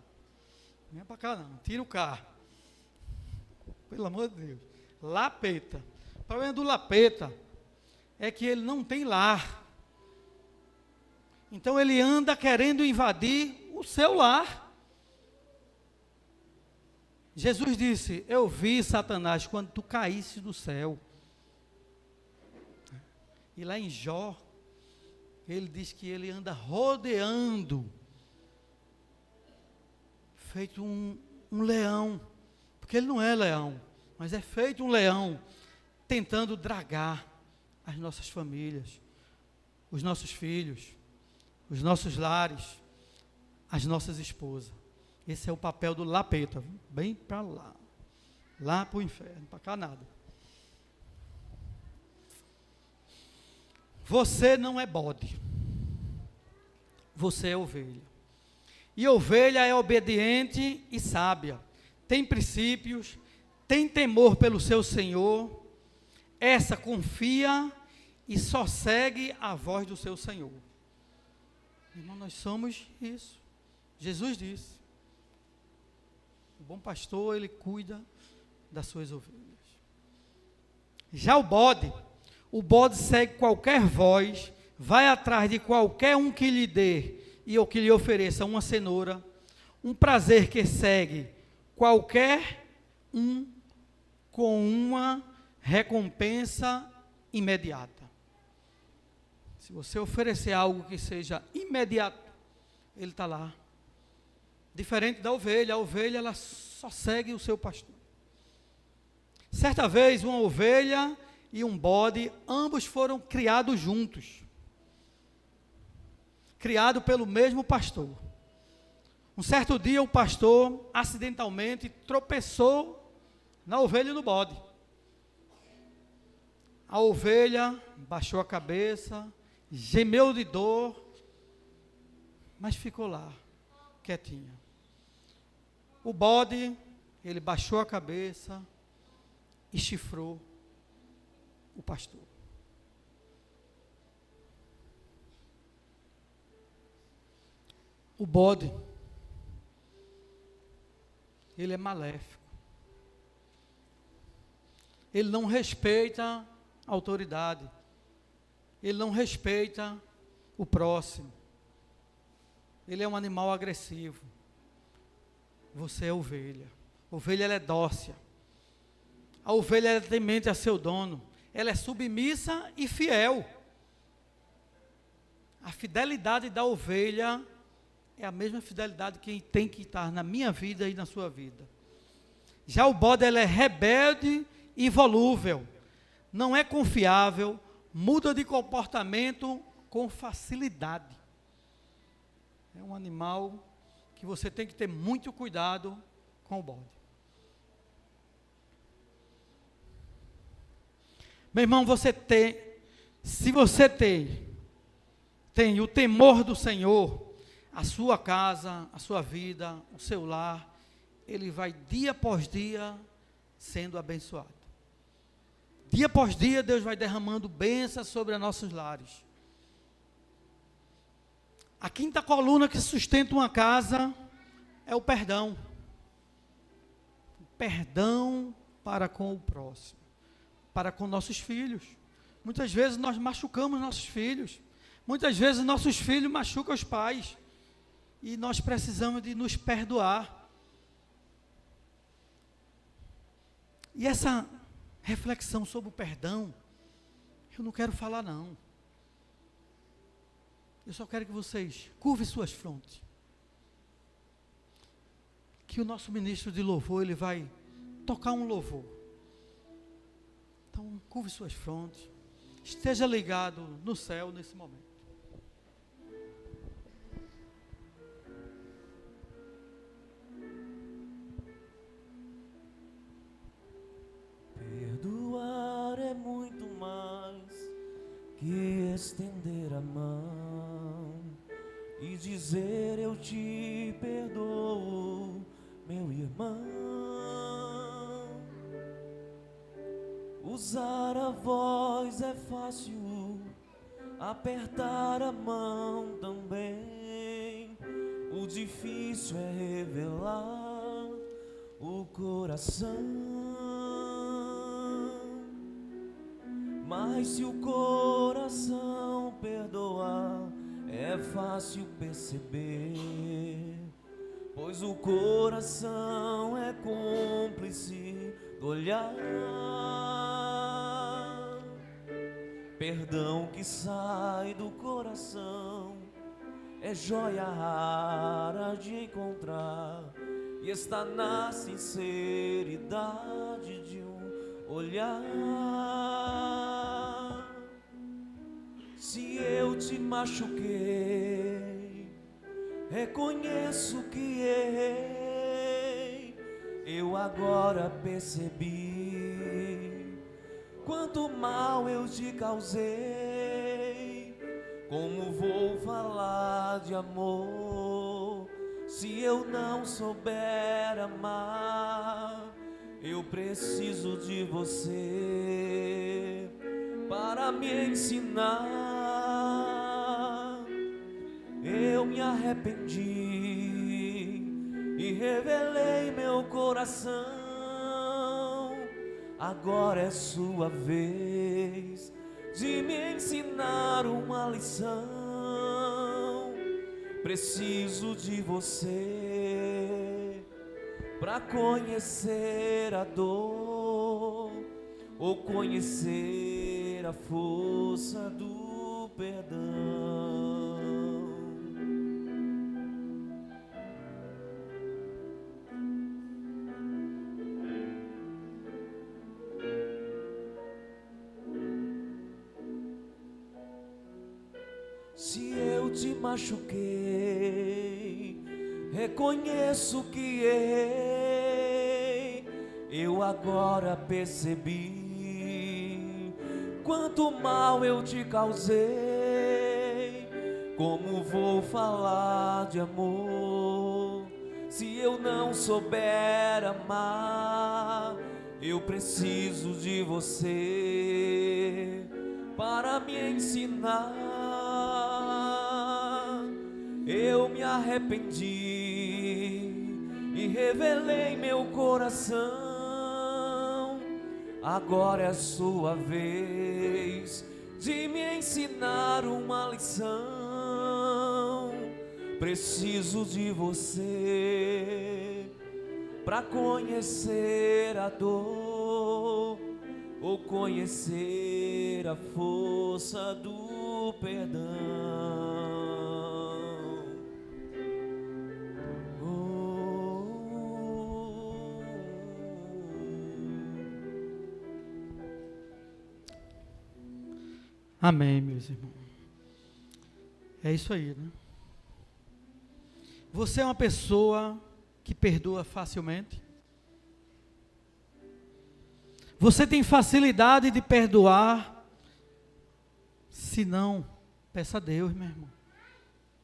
Não é para cá não, tira o cá. Pelo amor de Deus. Lapeta. O problema do lapeta é que ele não tem lar. Então ele anda querendo invadir o seu lar. Jesus disse, eu vi Satanás quando tu caísse do céu. E lá em Jó, ele diz que ele anda rodeando, feito um leão, porque ele não é leão, mas é feito um leão, tentando dragar as nossas famílias, os nossos filhos, os nossos lares, as nossas esposas. Esse é o papel do lapeta, viu? Bem para lá para o inferno, para cá nada. Você não é bode, você é ovelha. E ovelha é obediente e sábia, tem princípios, tem temor pelo seu Senhor, essa confia e só segue a voz do seu Senhor. Irmão, nós somos isso. Jesus disse: o bom pastor, ele cuida das suas ovelhas. Já o bode segue qualquer voz, vai atrás de qualquer um que lhe dê ou que lhe ofereça uma cenoura, um prazer que segue qualquer um com uma recompensa imediata. Se você oferecer algo que seja imediato, ele está lá. Diferente da ovelha, a ovelha ela só segue o seu pastor. Certa vez, uma ovelha e um bode, ambos foram criados juntos. Criados pelo mesmo pastor. Um certo dia, o pastor, acidentalmente, tropeçou na ovelha e no bode. A ovelha baixou a cabeça, gemeu de dor, mas ficou lá, quietinha. O bode, ele baixou a cabeça e chifrou o pastor. O bode, ele é maléfico. Ele não respeita a autoridade. Ele não respeita o próximo. Ele é um animal agressivo. Você é ovelha. Ovelha, ela é dócil. A ovelha é temente a seu dono. Ela é submissa e fiel. A fidelidade da ovelha é a mesma fidelidade que tem que estar na minha vida e na sua vida. Já o bode, ele é rebelde e volúvel. Não é confiável, muda de comportamento com facilidade. É um animal que você tem que ter muito cuidado com o bode. Meu irmão, se você tem o temor do Senhor, a sua casa, a sua vida, o seu lar, ele vai dia após dia sendo abençoado. Dia após dia, Deus vai derramando bênçãos sobre os nossos lares. A quinta coluna que sustenta uma casa é o perdão. O perdão para com o próximo, para com nossos filhos. Muitas vezes nós machucamos nossos filhos. Muitas vezes nossos filhos machucam os pais. E nós precisamos de nos perdoar. E essa reflexão sobre o perdão, eu não quero falar não. Eu só quero que vocês curvem suas frontes. Que o nosso ministro de louvor, ele vai tocar um louvor. Então, curve suas frontes. Esteja ligado no céu nesse momento. Perdoar é muito mais que estender a mão e dizer eu te perdoo, meu irmão. Usar a voz é fácil, apertar a mão também. O difícil é revelar o coração. Mas se o coração perdoar, é fácil perceber, pois o coração é cúmplice do olhar. Perdão que sai do coração é joia rara de encontrar, e está na sinceridade de um olhar. Se eu te machuquei, reconheço que errei. Eu agora percebi quanto mal eu te causei. Como vou falar de amor se eu não souber amar? Eu preciso de você. para me ensinar. Eu me arrependi e revelei meu coração. Agora é sua vez de me ensinar uma lição. Preciso de você para conhecer a dor ou conhecer a força do perdão. Se eu te machuquei, reconheço que errei. Eu agora percebi quanto mal eu te causei. Como vou falar de amor se eu não souber amar? Eu preciso de você para me ensinar. Eu me arrependi e revelei meu coração. Agora é a sua vez de me ensinar uma lição. Preciso de você para conhecer a dor ou conhecer a força do perdão. Amém, meus irmãos. É isso aí, né? Você é uma pessoa que perdoa facilmente? Você tem facilidade de perdoar? Se não, peça a Deus, meu irmão,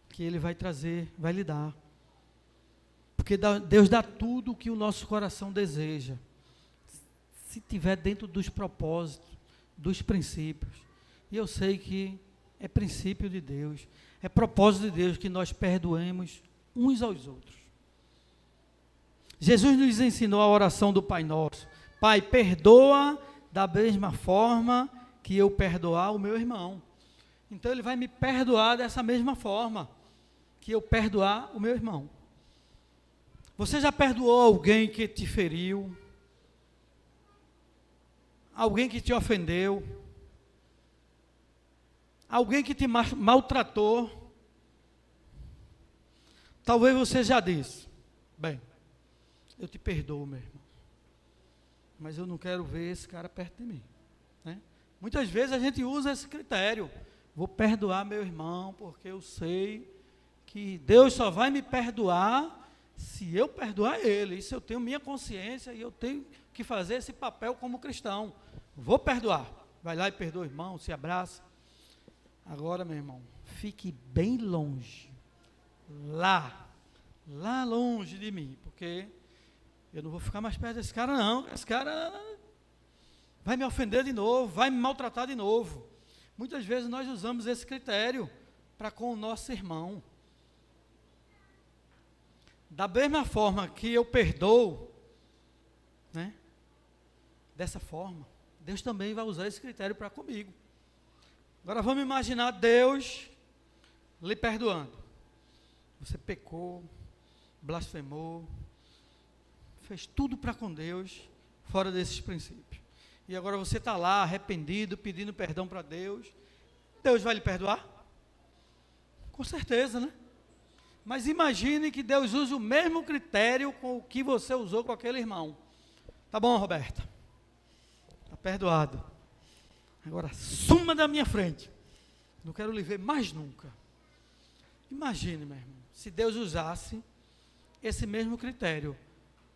que Ele vai trazer, vai lhe dar. Porque Deus dá tudo o que o nosso coração deseja, se tiver dentro dos propósitos, dos princípios. E eu sei que é princípio de Deus, é propósito de Deus que nós perdoemos uns aos outros. Jesus nos ensinou a oração do Pai Nosso. Pai, perdoa da mesma forma que eu perdoar o meu irmão. Então Ele vai me perdoar dessa mesma forma que eu perdoar o meu irmão. Você já perdoou alguém que te feriu? Alguém que te ofendeu? Alguém que te maltratou? Talvez você já disse: bem, eu te perdoo, meu irmão, mas eu não quero ver esse cara perto de mim, né? Muitas vezes a gente usa esse critério: vou perdoar meu irmão, porque eu sei que Deus só vai me perdoar se eu perdoar ele. Isso eu tenho minha consciência e eu tenho que fazer esse papel como cristão. Vou perdoar. Vai lá e perdoa o irmão, se abraça. Agora, meu irmão, fique bem longe, lá longe de mim, porque eu não vou ficar mais perto desse cara não. Esse cara vai me ofender de novo, vai me maltratar de novo. Muitas vezes nós usamos esse critério para com o nosso irmão. Da mesma forma que eu perdoo, né? Dessa forma, Deus também vai usar esse critério para comigo. Agora vamos imaginar Deus lhe perdoando. Você pecou, blasfemou, fez tudo para com Deus, fora desses princípios. E agora você está lá arrependido, pedindo perdão para Deus. Deus vai lhe perdoar? Com certeza, né? Mas imagine que Deus use o mesmo critério com o que você usou com aquele irmão. Tá bom, Roberta? Está perdoado. Agora, suma da minha frente. Não quero lhe ver mais nunca. Imagine, meu irmão, se Deus usasse esse mesmo critério.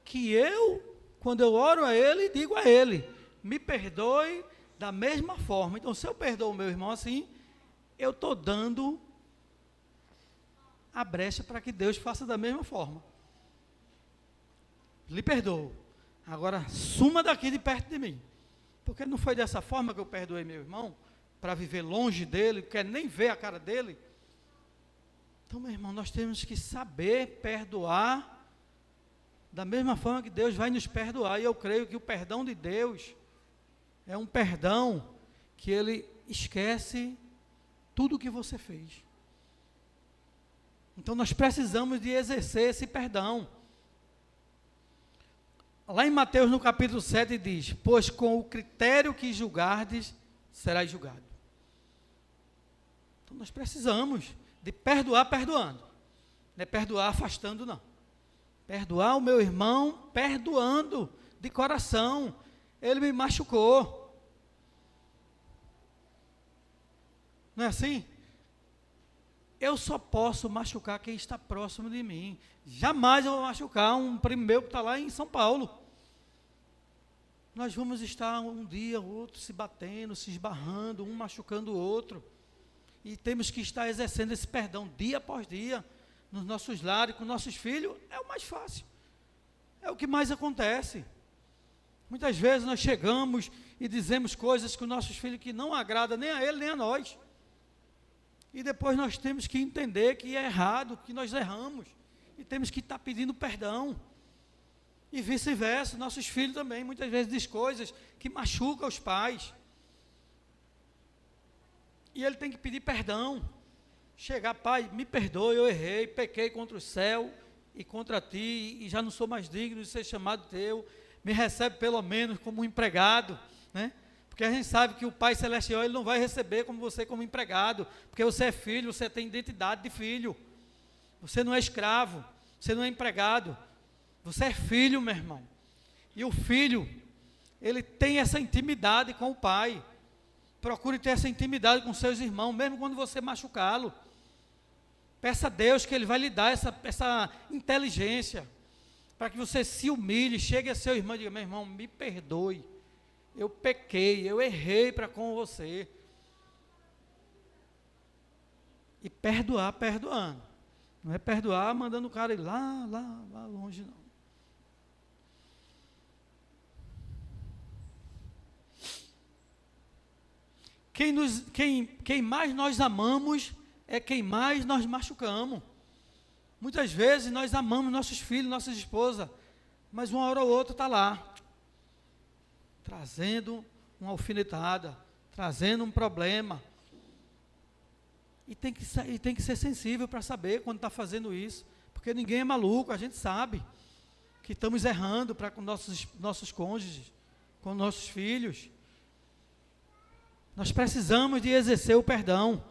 Que eu, quando eu oro a Ele, digo a Ele: me perdoe da mesma forma. Então, se eu perdoo o meu irmão assim, eu estou dando a brecha para que Deus faça da mesma forma. Lhe perdoo. Agora, suma daqui de perto de mim. Porque não foi dessa forma que eu perdoei meu irmão, para viver longe dele, quer nem ver a cara dele. Então, meu irmão, nós temos que saber perdoar da mesma forma que Deus vai nos perdoar. E eu creio que o perdão de Deus é um perdão que Ele esquece tudo o que você fez. Então, nós precisamos de exercer esse perdão. Lá em Mateus, no capítulo 7, diz: pois com o critério que julgardes, serás julgado. Então, nós precisamos de perdoar perdoando. Não é perdoar afastando, não. Perdoar o meu irmão perdoando de coração. Ele me machucou. Não é assim? Eu só posso machucar quem está próximo de mim. Jamais eu vou machucar um primo meu que está lá em São Paulo. Nós vamos estar um dia ou outro se batendo, se esbarrando, um machucando o outro. E temos que estar exercendo esse perdão dia após dia, nos nossos lares, com nossos filhos. É o mais fácil. É o que mais acontece. Muitas vezes nós chegamos e dizemos coisas com nossos filhos que não agradam nem a ele, nem a nós. E depois nós temos que entender que é errado, que nós erramos. E temos que estar pedindo perdão. E vice-versa, nossos filhos também, muitas vezes dizem coisas que machucam os pais. E ele tem que pedir perdão. Chegar, pai, me perdoe, eu errei, pequei contra o céu e contra ti, e já não sou mais digno de ser chamado teu. Me recebe pelo menos como um empregado, né? Porque a gente sabe que o Pai Celestial, Ele não vai receber como você como empregado, porque você é filho, você tem identidade de filho. Você não é escravo, você não é empregado, você é filho, meu irmão. E o filho, ele tem essa intimidade com o pai. Procure ter essa intimidade com seus irmãos, mesmo quando você machucá-lo. Peça a Deus que Ele vai lhe dar essa inteligência, para que você se humilhe, chegue a seu irmão e diga: meu irmão, me perdoe, eu pequei, eu errei para com você. E perdoar, perdoando. Não é perdoar mandando o cara ir lá longe, não. Quem mais nós amamos é quem mais nós machucamos. Muitas vezes nós amamos nossos filhos, nossas esposas, mas uma hora ou outra está lá, trazendo uma alfinetada, trazendo um problema. E tem que ser sensível para saber quando está fazendo isso, porque ninguém é maluco, a gente sabe que estamos errando para com nossos cônjuges, com nossos filhos. Nós precisamos de exercer o perdão.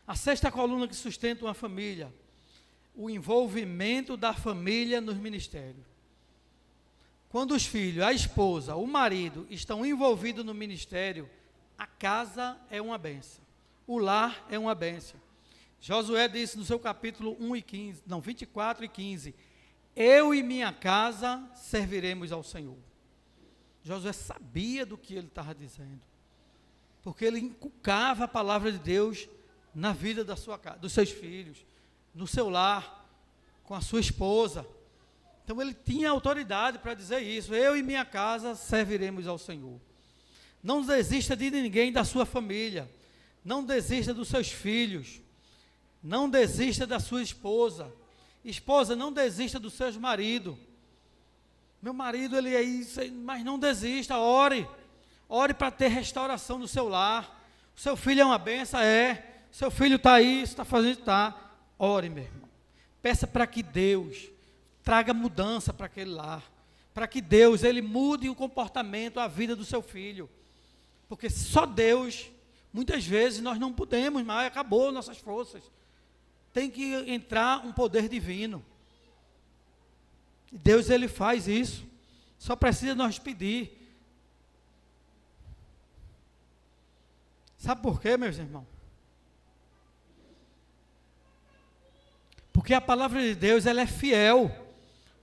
A sexta coluna que sustenta uma família: o envolvimento da família nos ministérios. Quando os filhos, a esposa, o marido estão envolvidos no ministério, a casa é uma bênção, o lar é uma bênção. Josué disse no seu capítulo 24 e 15: eu e minha casa serviremos ao Senhor. Josué sabia do que ele estava dizendo, porque ele inculcava a palavra de Deus na vida da sua casa, dos seus filhos, no seu lar, com a sua esposa. Então ele tinha autoridade para dizer isso: eu e minha casa serviremos ao Senhor. Não desista de ninguém da sua família, não desista dos seus filhos, não desista da sua esposa. Esposa, não desista dos seus maridos. Meu marido, ele é isso, mas não desista, ore para ter restauração no seu lar. O seu filho é uma benção, seu filho está aí, está fazendo, está. Ore, meu irmão, peça para que Deus traga mudança para aquele lar, para que Deus, Ele mude o comportamento, a vida do seu filho, porque só Deus, muitas vezes nós não podemos mais, acabou nossas forças, tem que entrar um poder divino. Deus, Ele faz isso, só precisa nós pedir. Sabe por quê, meus irmãos? Porque a palavra de Deus, ela é fiel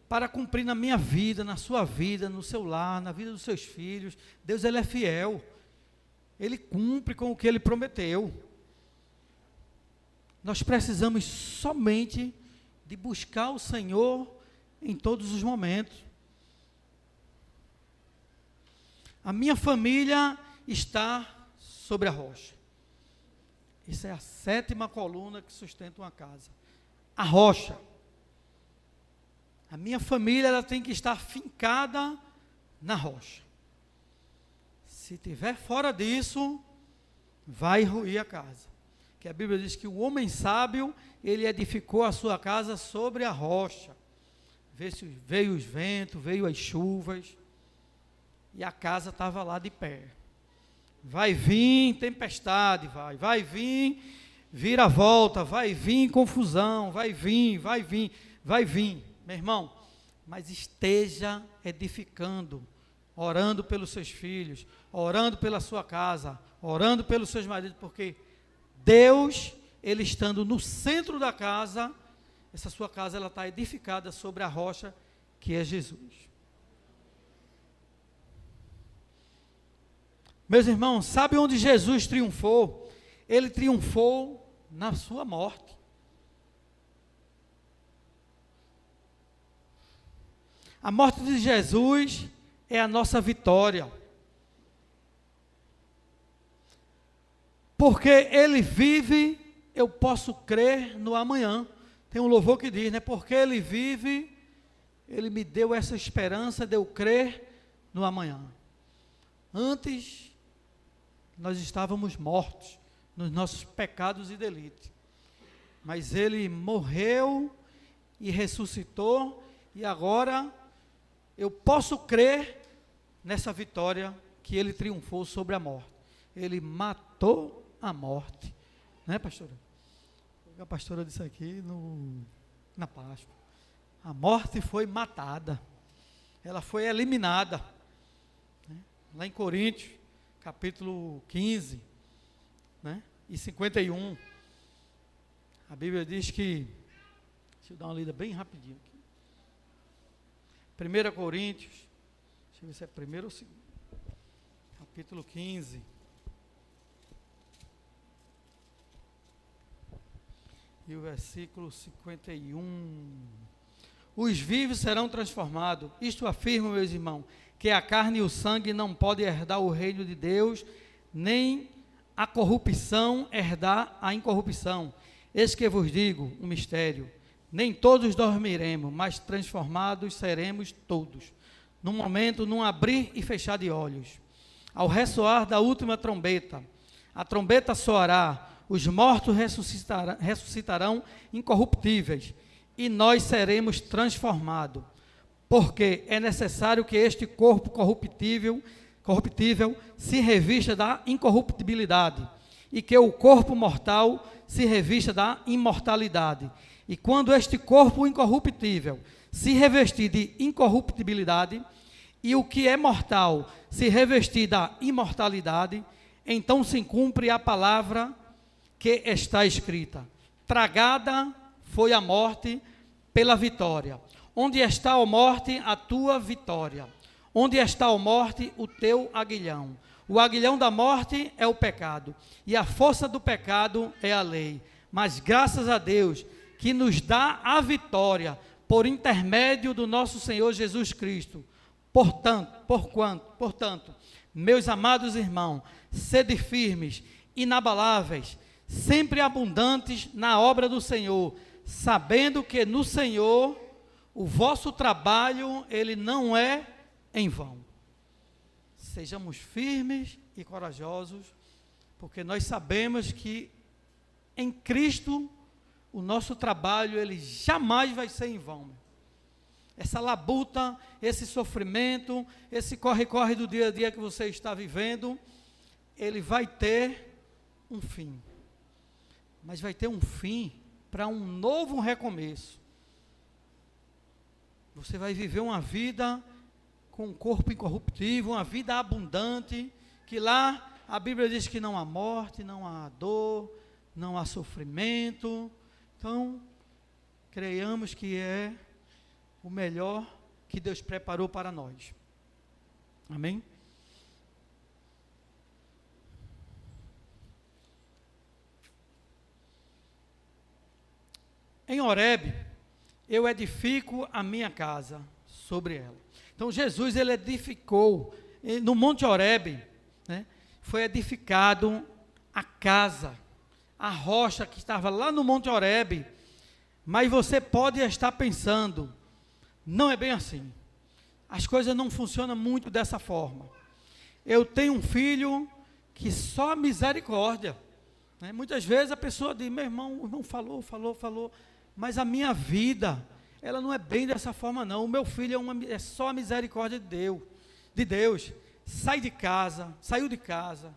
para cumprir na minha vida, na sua vida, no seu lar, na vida dos seus filhos. Deus, Ele é fiel, Ele cumpre com o que Ele prometeu. Nós precisamos somente de buscar o Senhor em todos os momentos. A minha família está sobre a rocha. Isso é a 7ª coluna que sustenta uma casa. A rocha. A minha família ela tem que estar fincada na rocha. Se estiver fora disso, vai ruir a casa. Que a Bíblia diz que o homem sábio, ele edificou a sua casa sobre a rocha. Veio os ventos, veio as chuvas, e a casa estava lá de pé. Vai vir tempestade, vai vir viravolta, vai vir confusão, vai vir. Meu irmão, mas esteja edificando, orando pelos seus filhos, orando pela sua casa, orando pelos seus maridos, porque Deus, Ele estando no centro da casa, essa sua casa ela está edificada sobre a rocha que é Jesus. Meus irmãos, sabe onde Jesus triunfou? Ele triunfou na sua morte. A morte de Jesus é a nossa vitória. Porque Ele vive, eu posso crer no amanhã. Tem um louvor que diz, né? Porque Ele vive, Ele me deu essa esperança de eu crer no amanhã. Antes, nós estávamos mortos nos nossos pecados e delitos. Mas Ele morreu e ressuscitou, e agora eu posso crer nessa vitória que Ele triunfou sobre a morte. Ele matou a morte. Né, pastora? A pastora disse aqui na Páscoa. A morte foi matada. Ela foi eliminada. Né? Lá em Coríntios, capítulo 15, né? E 51. A Bíblia diz que, deixa eu dar uma lida bem rapidinho aqui. 1 Coríntios, deixa eu ver se é primeiro ou segundo. Capítulo 15. E o versículo 51. Os vivos serão transformados. Isto afirma, meus irmãos, que a carne e o sangue não podem herdar o reino de Deus, nem a corrupção herdar a incorrupção. Eis que vos digo um mistério. Nem todos dormiremos, mas transformados seremos todos. Num momento, num abrir e fechar de olhos. Ao ressoar da última trombeta, a trombeta soará, os mortos ressuscitarão incorruptíveis, e nós seremos transformados. Porque é necessário que este corpo corruptível se revista da incorruptibilidade, e que o corpo mortal se revista da imortalidade. E quando este corpo incorruptível se revestir de incorruptibilidade, e o que é mortal se revestir da imortalidade, então se cumpre a palavra que está escrita: tragada foi a morte pela vitória. Onde está, ó morte, a tua vitória? Onde está, ó morte, o teu aguilhão? O aguilhão da morte é o pecado, e a força do pecado é a lei. Mas graças a Deus, que nos dá a vitória, por intermédio do nosso Senhor Jesus Cristo. Portanto, meus amados irmãos, sede firmes, inabaláveis, sempre abundantes na obra do Senhor, sabendo que no Senhor o vosso trabalho, ele não é em vão. Sejamos firmes e corajosos, porque nós sabemos que em Cristo o nosso trabalho, ele jamais vai ser em vão. Essa labuta, esse sofrimento, esse corre-corre do dia a dia que você está vivendo, ele vai ter um fim. Mas vai ter um fim para um novo recomeço. Você vai viver uma vida com um corpo incorruptível, uma vida abundante, que lá a Bíblia diz que não há morte, não há dor, não há sofrimento. Então, creiamos que é o melhor que Deus preparou para nós. Amém? Em Horebe, eu edifico a minha casa sobre ela. Então Jesus, ele edificou, no Monte Horebe, né, foi edificado a casa, a rocha que estava lá no Monte Horebe. Mas você pode estar pensando, não é bem assim. As coisas não funcionam muito dessa forma. Eu tenho um filho que só misericórdia, né? Muitas vezes a pessoa diz, meu irmão, o irmão falou, mas a minha vida, ela não é bem dessa forma não. O meu filho é só a misericórdia de Deus. Saiu de casa,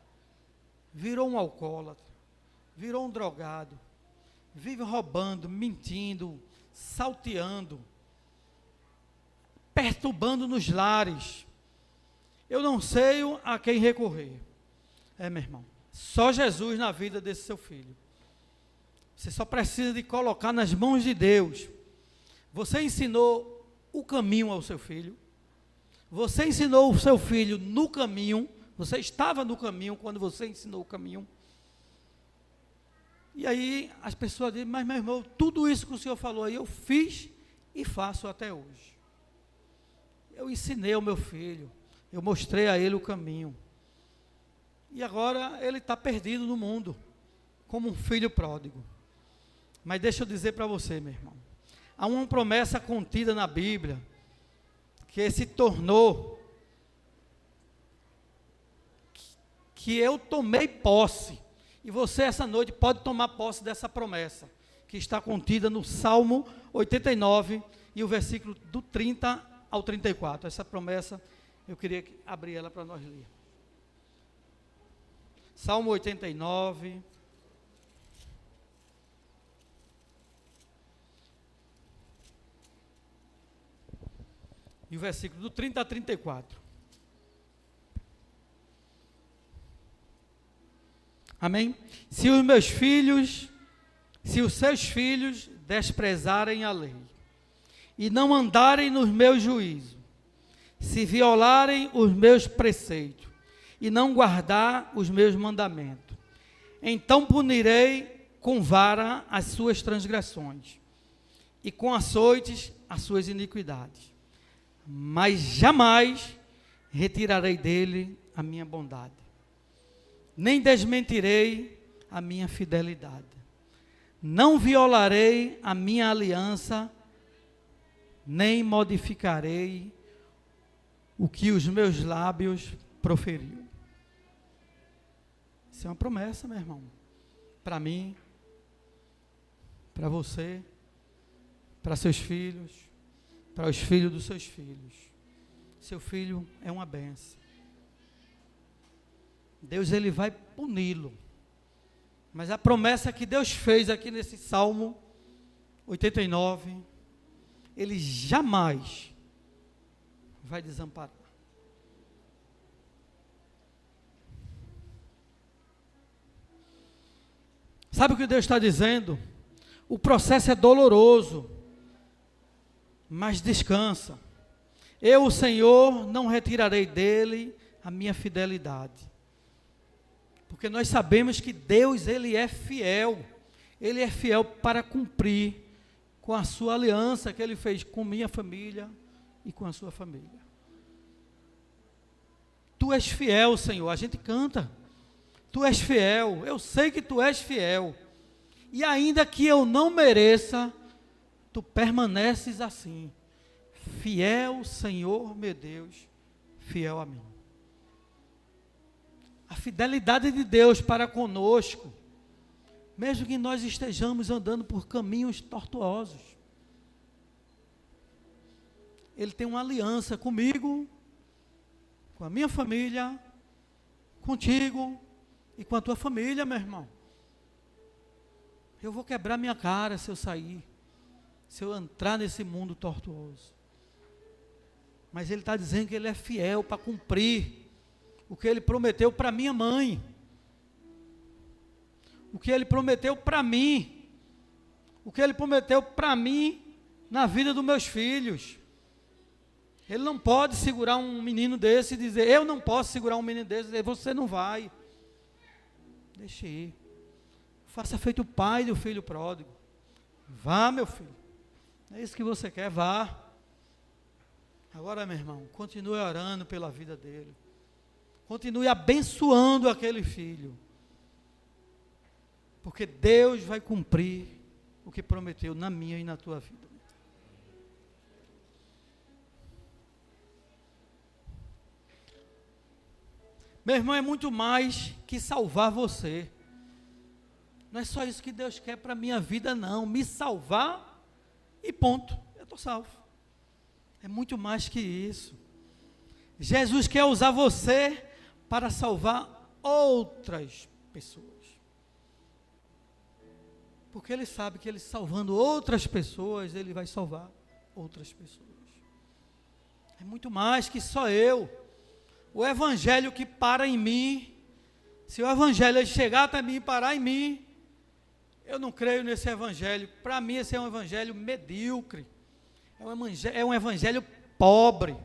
virou um alcoólatra, virou um drogado, vive roubando, mentindo, salteando, perturbando nos lares. Eu não sei a quem recorrer. Meu irmão, só Jesus na vida desse seu filho. Você só precisa de colocar nas mãos de Deus. Você ensinou o caminho ao seu filho. Você ensinou o seu filho no caminho. Você estava no caminho quando você ensinou o caminho. E aí as pessoas dizem, mas meu irmão, tudo isso que o senhor falou aí, eu fiz e faço até hoje. Eu ensinei ao meu filho, eu mostrei a ele o caminho. E agora ele está perdido no mundo, como um filho pródigo. Mas deixa eu dizer para você, meu irmão, há uma promessa contida na Bíblia, que se tornou, que eu tomei posse. E você essa noite pode tomar posse dessa promessa, que está contida no Salmo 89, e o versículo do 30 ao 34. Essa promessa, eu queria abrir ela para nós ler. Salmo 89. E o versículo do 30 a 34. Amém? Se os seus filhos desprezarem a lei, e não andarem nos meus juízos, se violarem os meus preceitos, e não guardar os meus mandamentos, então punirei com vara as suas transgressões, e com açoites as suas iniquidades. Mas jamais retirarei dele a minha bondade, nem desmentirei a minha fidelidade. Não violarei a minha aliança, nem modificarei o que os meus lábios proferiu. Isso é uma promessa, meu irmão. Para mim, para você, para seus filhos, para os filhos dos seus filhos. Seu filho é uma bênção. Deus, ele vai puni-lo. Mas a promessa que Deus fez aqui nesse Salmo 89, ele jamais vai desamparar. Sabe o que Deus está dizendo? O processo é doloroso, mas descansa. Eu, o Senhor, não retirarei dele a minha fidelidade. Porque nós sabemos que Deus, ele é fiel. Ele é fiel para cumprir com a sua aliança que ele fez com minha família e com a sua família. Tu és fiel, Senhor. A gente canta. Tu és fiel. Eu sei que tu és fiel. E ainda que eu não mereça, tu permaneces assim. Fiel, Senhor, meu Deus, fiel a mim. A fidelidade de Deus para conosco, mesmo que nós estejamos andando por caminhos tortuosos, Ele tem uma aliança comigo, com a minha família, contigo e com a tua família, meu irmão. Eu vou quebrar minha cara se eu sair, se eu entrar nesse mundo tortuoso. Mas Ele está dizendo que Ele é fiel para cumprir o que Ele prometeu para minha mãe, o que Ele prometeu para mim, o que Ele prometeu para mim na vida dos meus filhos. Ele não pode segurar um menino desse e dizer, eu não posso segurar um menino desse e dizer, você não vai. Deixe ir. Faça feito o pai do filho pródigo. Vá, meu filho. É isso que você quer? Vá. Agora, meu irmão, continue orando pela vida dele. Continue abençoando aquele filho. Porque Deus vai cumprir o que prometeu na minha e na tua vida. Meu irmão, é muito mais que salvar você. Não é só isso que Deus quer para a minha vida, não. Me salvar e ponto. Eu estou salvo. É muito mais que isso. Jesus quer usar você para salvar outras pessoas. Porque Ele sabe que Ele salvando outras pessoas, Ele vai salvar outras pessoas. É muito mais que só eu. O Evangelho que para em mim, se o Evangelho chegar até mim e parar em mim, eu não creio nesse Evangelho. Para mim esse é um Evangelho medíocre. É um Evangelho pobre.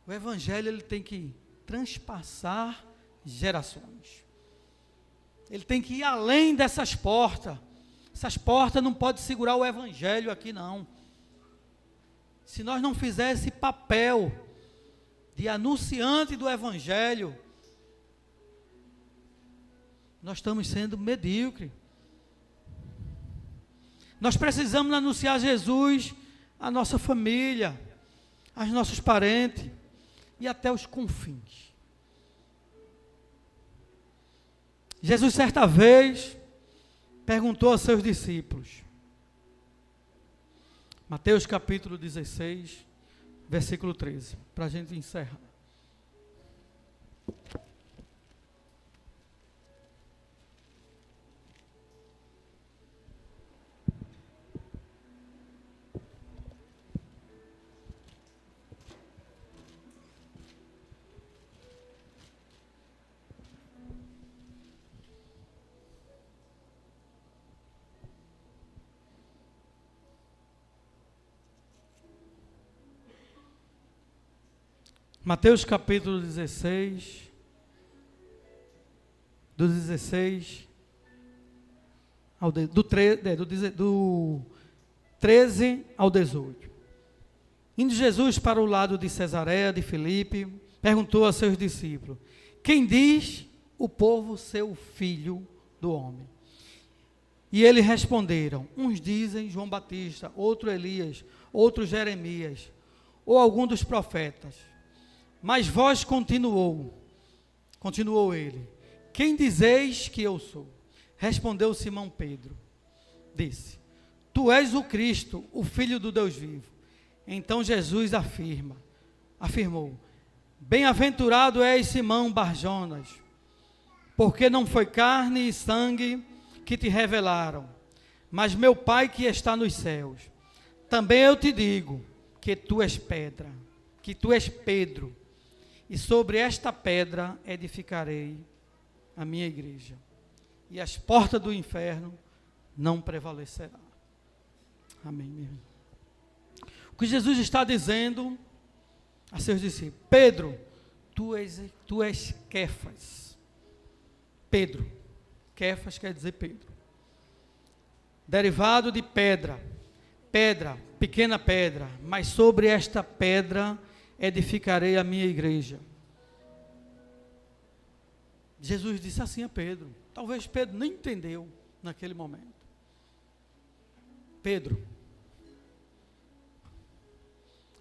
O Evangelho ele tem que transpassar gerações. Ele tem que ir além dessas portas. Essas portas não podem segurar o Evangelho aqui não. Se nós não fizermos esse papel de anunciante do Evangelho, nós estamos sendo medíocres. Nós precisamos anunciar Jesus à nossa família, aos nossos parentes e até os confins. Jesus certa vez perguntou aos seus discípulos, Mateus capítulo 16, versículo 13, para a gente encerrar. Mateus capítulo 16, do 16 ao do 13 ao 18. Indo Jesus para o lado de Cesareia de Filipe, perguntou a seus discípulos: quem diz o povo ser o filho do homem? E eles responderam: uns dizem João Batista, outro Elias, outro Jeremias, ou algum dos profetas. Mas vós, continuou ele, quem dizeis que eu sou? Respondeu Simão Pedro, disse: tu és o Cristo, o Filho do Deus vivo. Então Jesus afirmou: bem-aventurado és Simão Barjonas, porque não foi carne e sangue que te revelaram, mas meu Pai que está nos céus. Também eu te digo que tu és pedra, que tu és Pedro, e sobre esta pedra edificarei a minha igreja, e as portas do inferno não prevalecerão. Amém, meu irmão. O que Jesus está dizendo a seus discípulos: Pedro, tu és Kefas. Pedro, Kefas quer dizer Pedro, derivado de pedra, pequena pedra, mas sobre esta pedra edificarei a minha igreja. Jesus disse assim a Pedro. Talvez Pedro nem entendeu naquele momento. Pedro,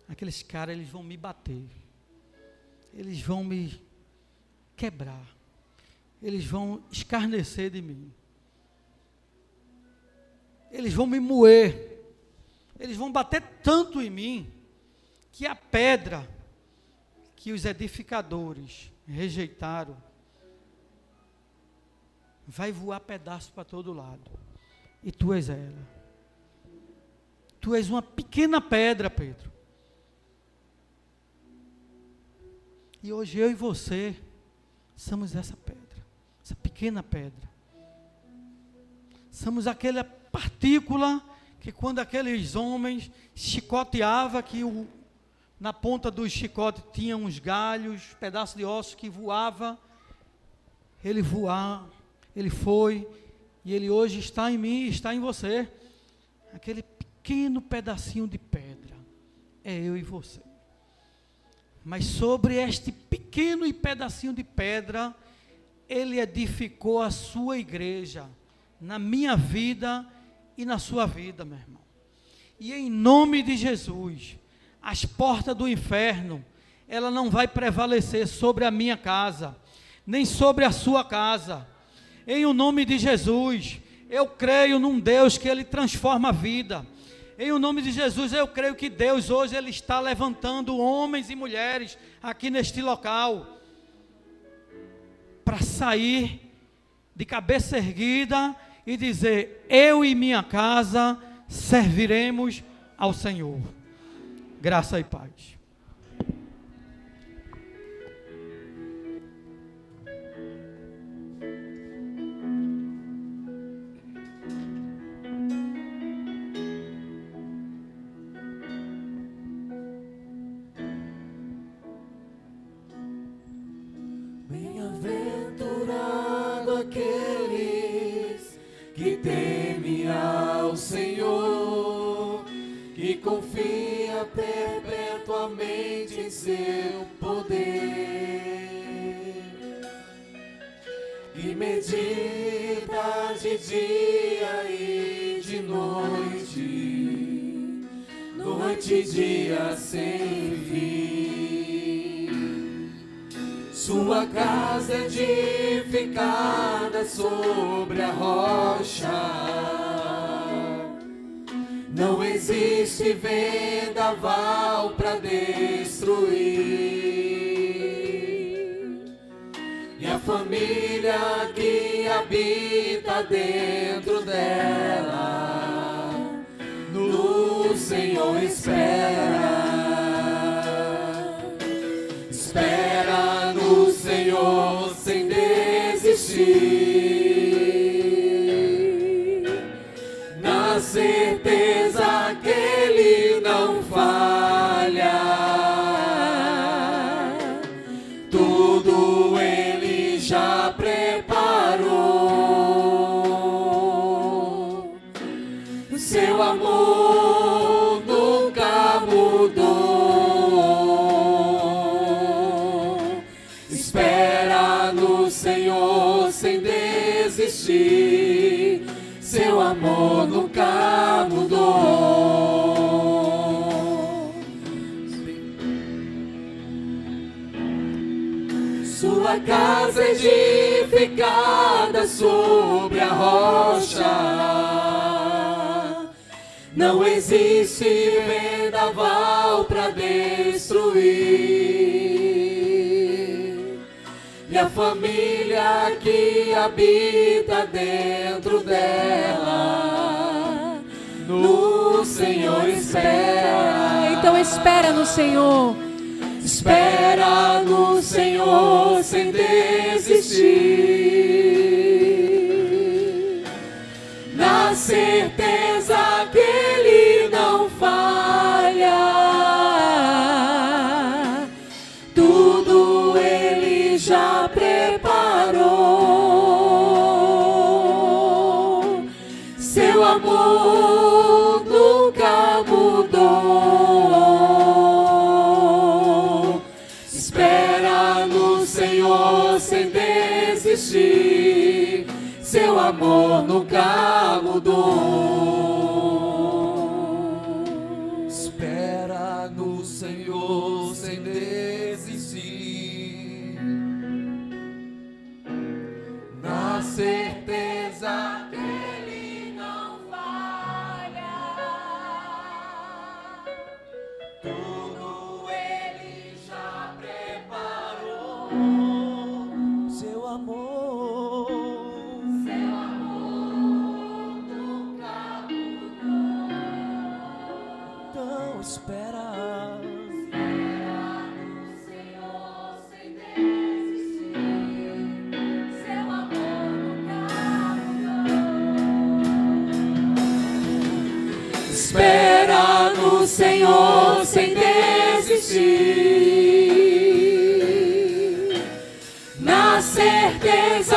aqueles caras, eles vão me bater, eles vão me quebrar, eles vão escarnecer de mim, eles vão me moer, eles vão bater tanto em mim, que a pedra que os edificadores rejeitaram vai voar pedaço para todo lado, e tu és ela. Tu és uma pequena pedra, Pedro. E hoje eu e você somos essa pedra, essa pequena pedra. Somos aquela partícula que quando aqueles homens chicoteavam, que na ponta do chicote tinha uns galhos, pedaços de ossos que voava. Ele foi, e ele hoje está em mim, está em você. aquele pequeno pedacinho de pedra, é eu e você. Mas sobre este pequeno pedacinho de pedra, Ele edificou a sua igreja, na minha vida e na sua vida, meu irmão. E em nome de Jesus, as portas do inferno, ela não vai prevalecer sobre a minha casa, nem sobre a sua casa. Em o nome de Jesus, eu creio num Deus que Ele transforma a vida. Em o nome de Jesus, eu creio que Deus hoje Ele está levantando homens e mulheres aqui neste local, para sair de cabeça erguida e dizer: eu e minha casa serviremos ao Senhor. Graça e paz. Bem-aventurado aqueles que temem ao Senhor, que confia perpetuamente em seu poder, e medita de dia e de noite, noite e dia sem fim. Sua casa é edificada sobre a rocha, não existe vendaval para destruir. E a família que habita dentro dela, no Senhor espera. Espera no Senhor sem desistir, na certeza que Ele não falha. Tudo Ele já preparou. Seu amor nunca mudou. Espera no Senhor sem desistir, seu amor nunca mudou. Sua casa é edificada sobre a rocha, não existe vendaval para destruir. E a família que habita dentro dela, no Senhor espera. Então espera no Senhor. Espera no Senhor sem desistir, na certeza que Ele não falha. Tudo Ele já preparou. Seu amor nunca mudou. Espera no Senhor sem desistir, seu amor nunca mudou. Espera no Senhor sem desistir, na certeza que Ele não falha. Tudo Ele já preparou. Seu amor nunca mudou. Então espera no Senhor sem desistir, seu amor nunca mudou. Espera no Senhor sem desistir, na certeza